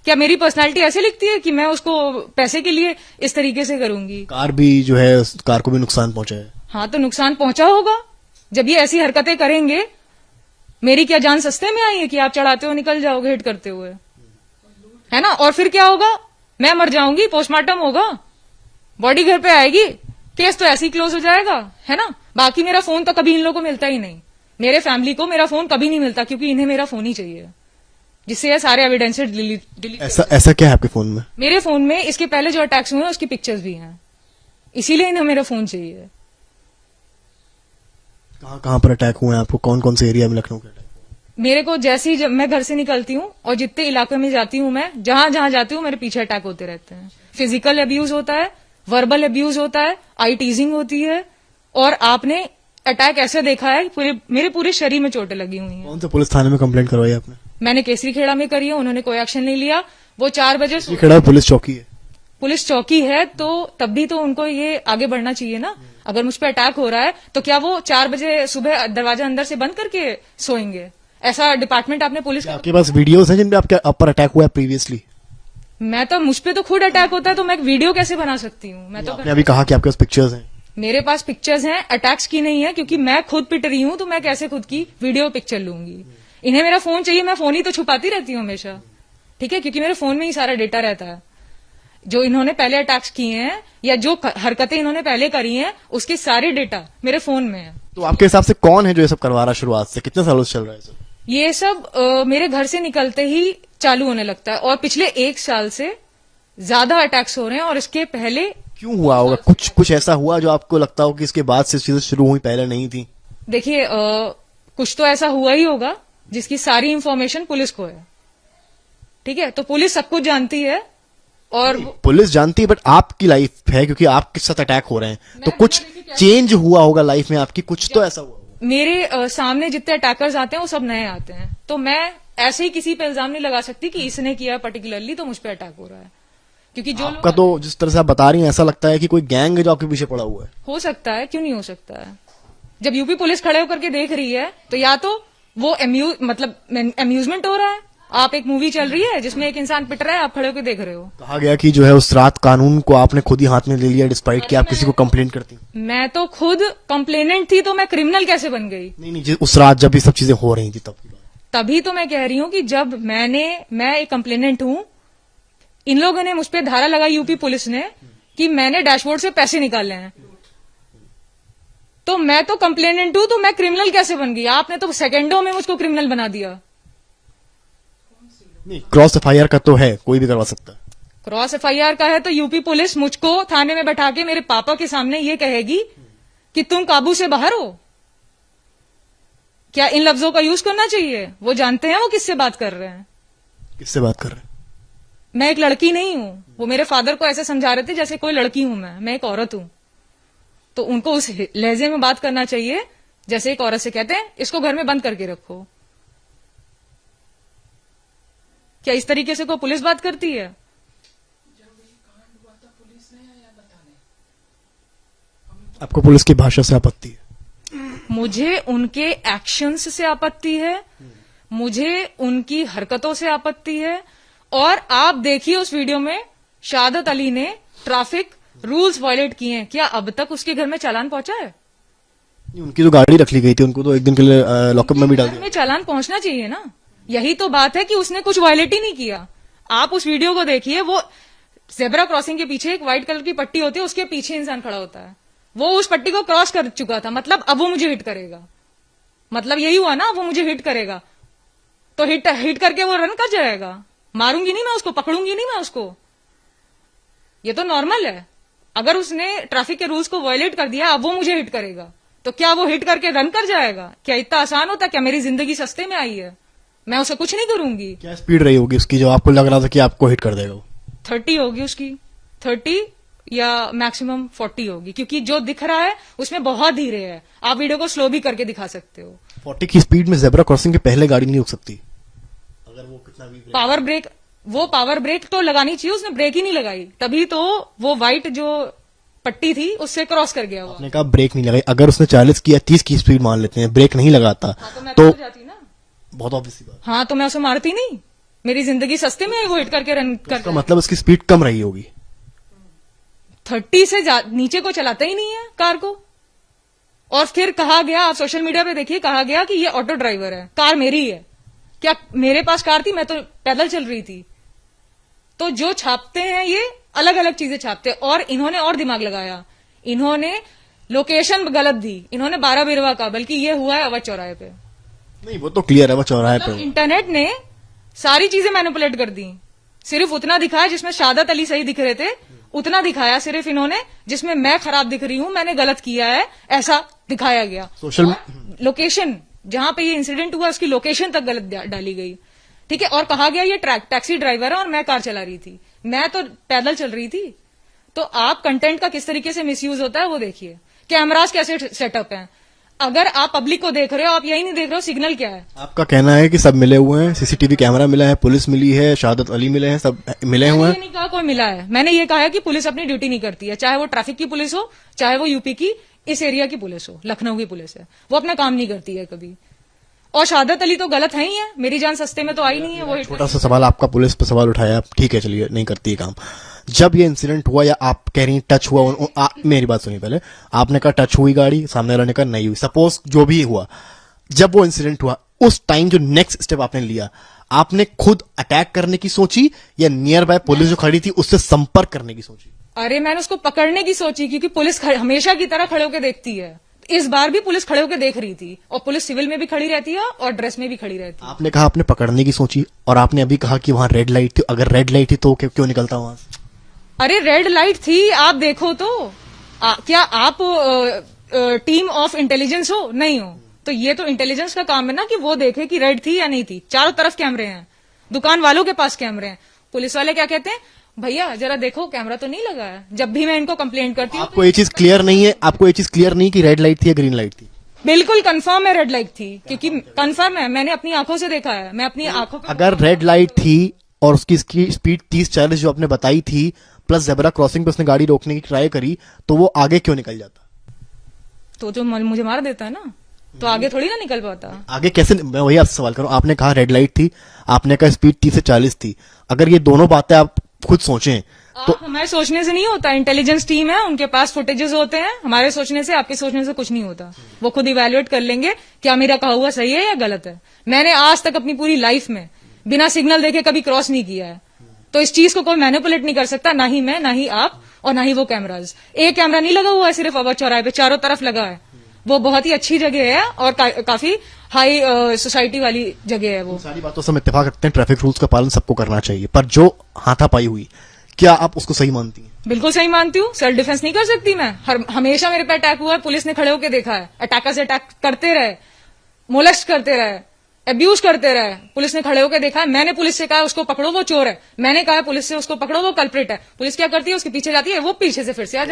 क्या मेरी पर्सनालिटी ऐसे लिखती है कि मैं उसको पैसे के लिए इस तरीके से करूंगी? कार भी जो है, कार को भी नुकसान पहुंचा है। हाँ तो नुकसान पहुंचा होगा जब ये ऐसी हरकतें करेंगे। मेरी क्या जान सस्ते में आई है कि आप चढ़ाते हो निकल जाओगे हिट करते हुए, है ना? और फिर क्या होगा? मैं मर जाऊंगी, पोस्टमार्टम होगा, बॉडी घर पे आएगी, केस तो ऐसे ही क्लोज हो जाएगा, है ना? बाकी मेरा फोन तो कभी इन लोगों को मिलता ही नहीं, मेरे फैमिली को मेरा फोन कभी नहीं मिलता, क्योंकि इन्हें मेरा फोन ही चाहिए जिससे ये सारे एविडेंसेस डिलीट। ऐसा क्या है आपके फोन में? मेरे फोन में इसके पहले जो अटैक्स हुए हैं उसकी पिक्चर्स भी हैं, इसीलिए इन्हें मेरा फोन चाहिए। कहाँ पर अटैक हुए हैं आपको? कौन कौन से एरिया में लखनऊ के अटैक? मेरे को जैसे ही जब मैं घर से निकलती हूँ और जितने इलाके में जाती हूँ, मैं जहां जहां जाती हूँ मेरे पीछे अटैक होते रहते हैं। फिजिकल अब्यूज होता है, वर्बल अब्यूज होता है, आई टीजिंग होती है, और आपने अटैक ऐसे देखा है मेरे पूरे शरीर में चोटें लगी हुई हैं। कौन से पुलिस थाने में कंप्लेंट करवाई आपने? मैंने केसरी खेड़ा में करी है, उन्होंने कोई एक्शन नहीं लिया। वो 4 बजे खेड़ा पुलिस चौकी है। पुलिस चौकी है तो तब भी तो उनको ये आगे बढ़ना चाहिए ना। अगर मुझ पर अटैक हो रहा है तो क्या वो 4 बजे सुबह दरवाजा अंदर से बंद करके सोएंगे? ऐसा डिपार्टमेंट आपने पुलिस का? आपके पास वीडियोस हैं जिनपे आपके ऊपर अटैक हुआ है प्रीवियसली? मैं तो, मुझ पे तो खुद अटैक होता है तो मैं वीडियो कैसे बना सकती हूँ? मैं तो आपने अभी कहा कि आपके पास पिक्चर्स हैं। मेरे पास पिक्चर्स हैं, अटैक्स की नहीं है, क्योंकि मैं खुद पिट रही हूँ तो मैं कैसे खुद की वीडियो पिक्चर लूंगी? इन्हें मेरा फोन चाहिए, मैं फोन ही तो छुपाती रहती हूँ हमेशा, ठीक है? क्योंकि मेरे फोन में ही सारा डेटा रहता है। जो इन्होंने पहले अटैक्स किए हैं या जो हरकतें इन्होंने पहले करी हैं उसके सारे डेटा मेरे फोन में है। तो आपके हिसाब से कौन है जो ये सब करवा रहा है? शुरुआत से कितने सालों से चल रहा है सर? ये सब मेरे घर से निकलते ही चालू होने लगता है और पिछले 1 साल से ज्यादा अटैक्स हो रहे हैं। और इसके पहले क्यों हुआ होगा? कुछ ऐसा हुआ जो आपको लगता हो कि इसके बाद से चीजें शुरू हुई, पहले नहीं थी? देखिए, कुछ तो ऐसा हुआ ही होगा जिसकी सारी इंफॉर्मेशन पुलिस को है, ठीक है? तो पुलिस सब कुछ जानती है और पुलिस जानती है, बट आपकी लाइफ है, क्योंकि आपके साथ अटैक हो रहे हैं तो कुछ चेंज हुआ होगा लाइफ में आपकी, कुछ तो ऐसा हुआ होगा। मेरे सामने जितने अटैकर्स आते हैं वो सब नए आते हैं, तो मैं ऐसे ही किसी पे इल्जाम नहीं लगा सकती कि इसने किया पर्टिकुलरली तो मुझ पे अटैक हो रहा है, क्योंकि जो आपका तो जिस तरह से आप बता रही हैं ऐसा लगता है कि कोई गैंग है जो आपके पीछे पड़ा हुआ है। हो सकता है, क्यों नहीं हो सकता है? जब यूपी पुलिस खड़े होकर के देख रही है तो या तो वो अम्यूजमेंट हो रहा है, आप एक मूवी चल रही है जिसमें एक इंसान पिट रहा है, आप खड़े होकर देख रहे हो। कहा गया कि जो है उस रात कानून को आपने खुद ही हाथ में ले लिया, डिस्पाइट कि आप किसी को कंप्लेंट करती। मैं तो खुद कंप्लेनेंट थी तो मैं क्रिमिनल कैसे बन गई? नहीं, उस रात जब ये सब चीजें हो रही थी तब की बात। तभी तो मैं कह रही हूँ कि जब मैं एक कंप्लेनेंट हूँ, इन लोगों ने मुझ पे धारा लगाई यूपी पुलिस ने कि मैंने डैशबोर्ड से पैसे निकाले हैं, तो मैं तो कंप्लेनेंट हूं तो मैं क्रिमिनल कैसे बन गई? आपने तो सेकंडों में मुझको क्रिमिनल बना दिया। नहीं, क्रॉस एफआईआर का तो है, कोई भी करवा सकता है। क्रॉस एफआईआर का है तो यूपी पुलिस मुझको थाने में बैठा के मेरे पापा के सामने ये कहेगी कि तुम काबू से बाहर हो? क्या इन लफ्जों का यूज करना चाहिए? वो जानते हैं वो किससे बात कर रहे हैं। किससे बात कर रहे हैं? मैं एक लड़की नहीं हूं। वो मेरे फादर को ऐसे समझा रहे थे जैसे कोई लड़की हूं, मैं एक औरत हूं। तो उनको उस लहजे में बात करना चाहिए जैसे एक औरत से कहते हैं इसको घर में बंद करके रखो। क्या इस तरीके से कोई पुलिस बात करती है? आपको पुलिस की भाषा से आपत्ति है? मुझे उनके एक्शंस से आपत्ति है, मुझे उनकी हरकतों से आपत्ति है। और आप देखिए उस वीडियो में शहादत अली ने ट्रैफिक रूल्स वायलेट किए हैं, क्या अब तक उसके घर में चालान पहुंचा है? उनकी जो गाड़ी रख ली गई थी उनको तो एक दिन के लिए लॉकअप में भी डाल दिया। चालान पहुंचना चाहिए ना। यही तो बात है कि उसने कुछ वायलेट ही नहीं किया। आप उस वीडियो को देखिए, वो जेब्रा क्रॉसिंग के पीछे एक व्हाइट कलर की पट्टी होती है, उसके पीछे इंसान खड़ा होता है। वो उस पट्टी को क्रॉस कर चुका था, मतलब अब वो मुझे हिट करेगा। मतलब यही हुआ ना, वो मुझे हिट करेगा तो हिट करके वो रन कर जाएगा। मारूंगी नहीं मैं उसको, पकड़ूंगी नहीं मैं उसको, ये तो नॉर्मल है। अगर उसने ट्रैफिक के रूल्स को वायलेट कर दिया, अब वो मुझे हिट करेगा तो क्या वो हिट करके रन कर जाएगा? क्या इतना आसान होता? क्या मेरी जिंदगी सस्ते में आई है? मैं उसे कुछ नहीं करूंगी। क्या स्पीड रही होगी उसकी जो आपको लग रहा था कि आपको हिट कर देगा वो? 30 होगी उसकी, 30 या मैक्सिमम 40 होगी, क्योंकि जो दिख रहा है उसमें बहुत धीरे है। आप वीडियो को स्लो भी करके दिखा सकते हो। 40 की स्पीड में जेब्रा क्रॉसिंग के पहले गाड़ी नहीं रुक सकती अगर वो कितना भी पावर ब्रेक तो लगानी चाहिए, उसने ब्रेक ही नहीं लगाई, तभी तो वो व्हाइट जो पट्टी थी उससे क्रॉस कर गया वो। आपने कहा ब्रेक नहीं लगाई, अगर उसने 40 की या 30 की स्पीड मान लेते हैं, ब्रेक नहीं लगाता तो मैं तो तो जाती ना। बहुत ऑब्वियस बात। हाँ, तो मैं उसे मारती नहीं। मेरी जिंदगी सस्ते में वो हिट करके रन इसका कर मतलब उसकी स्पीड कम रही होगी। 30 से नीचे को चलाता ही नहीं है कार को। और फिर कहा गया, आप सोशल मीडिया पे देखिए, कहा गया कि ये ऑटो ड्राइवर है, कार मेरी है। क्या मेरे पास कार थी? मैं तो पैदल चल रही थी। तो जो छापते हैं ये अलग अलग चीजें छापते हैं। और इन्होंने और दिमाग लगाया, इन्होंने लोकेशन गलत दी, इन्होंने 12 बिरवा का, बल्कि ये हुआ है अवध चौराहे पे। नहीं वो तो क्लियर है, वो चौराहे पे। इंटरनेट ने सारी चीजें मैनिपुलेट कर दी। सिर्फ उतना दिखाया जिसमें शादत अली सही दिख रहे थे, उतना दिखाया सिर्फ इन्होंने। जिसमें मैं खराब दिख रही हूं, मैंने गलत किया है, ऐसा दिखाया गया। सोशल लोकेशन जहां पे ये इंसिडेंट हुआ उसकी लोकेशन तक गलत डाली गई, ठीक है। और कहा गया ये टैक्सी ड्राइवर है और मैं कार चला रही थी, मैं तो पैदल चल रही थी। तो आप कंटेंट का किस तरीके से मिसयूज होता है वो देखिए। कैमरास कैसे सेटअप हैं। अगर आप पब्लिक को देख रहे हो, आप यही नहीं देख रहे हो सिग्नल क्या है। आपका कहना है कि सब मिले हुए हैं, सीसीटीवी कैमरा मिला है, पुलिस मिली है, शादत अली मिले हैं, सब मिले हुए मैंने हैं। ये नहीं कहा कोई मिला है, मैंने ये कहा है कि पुलिस अपनी ड्यूटी नहीं करती है, चाहे वो ट्रैफिक की पुलिस हो, चाहे वो यूपी की इस एरिया की पुलिस हो, लखनऊ की पुलिस है, वो अपना काम नहीं करती है कभी। और शादत अली तो गलत है ही है, मेरी जान सस्ते में तो आई नहीं है वो। छोटा सा सवाल, आपका पुलिस पे सवाल उठाया, ठीक है चलिए नहीं करती है काम। जब ये इंसिडेंट हुआ या आप कह रही हैं टच हुआ, मेरी बात सुनिए पहले, आपने कहा टच हुई गाड़ी, सामने वाले ने कहा नहीं हुई, सपोज जो भी हुआ, जब वो इंसिडेंट हुआ उस टाइम जो नेक्स्ट स्टेप आपने लिया, आपने खुद अटैक करने की सोची या नियर बाय पुलिस जो खड़ी थी उससे संपर्क करने की सोची? अरे मैंने उसको पकड़ने की सोची, क्योंकि पुलिस हमेशा की तरह खड़े होकर देखती है। इस बार भी पुलिस खड़े होकर देख रही थी, और पुलिस सिविल में भी खड़ी रहती है और ड्रेस में भी खड़ी रहती है। आपने कहा आपने पकड़ने की सोची, और आपने अभी कहा कि वहां रेड लाइट थी, अगर रेड लाइट थी तो क्यों निकलता वहां से? अरे रेड लाइट थी, आप देखो तो। क्या आप टीम ऑफ इंटेलिजेंस हो? नहीं हो। तो ये तो इंटेलिजेंस का काम है ना कि वो देखे कि रेड थी या नहीं थी। चारों तरफ कैमरे हैं, दुकान वालों के पास कैमरे हैं। पुलिस वाले क्या कहते हैं, भैया जरा देखो कैमरा तो नहीं लगा है। जब भी मैं इनको कंप्लेंट करती हूँ, आपको ये चीज क्लियर नहीं है, आपको ये चीज क्लियर नहीं कि रेड लाइट थी या ग्रीन लाइट थी? बिल्कुल कंफर्म है रेड लाइट थी, क्योंकि कंफर्म है, मैंने अपनी आंखों से देखा है। मैं अपनी आंखों पे अगर रेड लाइट थी और उसकी स्पीड 30-40 जो आपने बताई थी, प्लस जेब्रा क्रॉसिंग पे उसने गाड़ी रोकने की ट्राई करी, तो वो आगे क्यों निकल जाता? तो जो मुझे मार देता है ना, तो आगे थोड़ी ना निकल पाता। आगे कैसे? मैं वही आपसे सवाल करूं, आपने कहा रेड लाइट थी, आपने कहा स्पीड 30 से 40 थी। अगर ये दोनों बातें आप खुद सोचें तो हमारे सोचने से नहीं होता। इंटेलिजेंस टीम है, उनके पास फुटेजेस होते हैं। हमारे सोचने से, आपके सोचने से कुछ नहीं होता। वो खुद इवेल्युएट कर लेंगे क्या मेरा कहा हुआ सही है या गलत है। मैंने आज तक अपनी पूरी लाइफ में बिना सिग्नल देखे कभी क्रॉस नहीं किया है, तो इस चीज को कोई मैनिपुलेट नहीं कर सकता, ना ही मैं, ना ही आप, और ना ही वो कैमराज। एक कैमरा नहीं लगा हुआ है सिर्फ अवध चौराहे पे, चारों तरफ लगा है। वो बहुत ही अच्छी जगह है और काफी हाई सोसाइटी वाली जगह है। वो सारी बातों से हम इत्तेफाक रखते हैं, ट्रैफिक रूल्स का पालन सबको करना चाहिए, पर जो हाथापाई हुई, क्या आप उसको सही मानती हैं? बिल्कुल सही मानती हूँ। सेल्फ डिफेंस नहीं कर सकती मैं? हमेशा मेरे पे अटैक हुआ है, पुलिस ने खड़े होकर देखा है। अटैकर से अटैक करते रहे, मोलेस्ट करते रहे, अब्यूज करते रहे, पुलिस ने खड़े होकर देखा है। मैंने पुलिस से कहा उसको पकड़ो वो चोर है, मैंने कहा पुलिस से उसको पकड़ो वो कल्प्रिट है। पुलिस क्या करती है, उसके पीछे जाती है, वो पीछे से फिर से आ जाती है।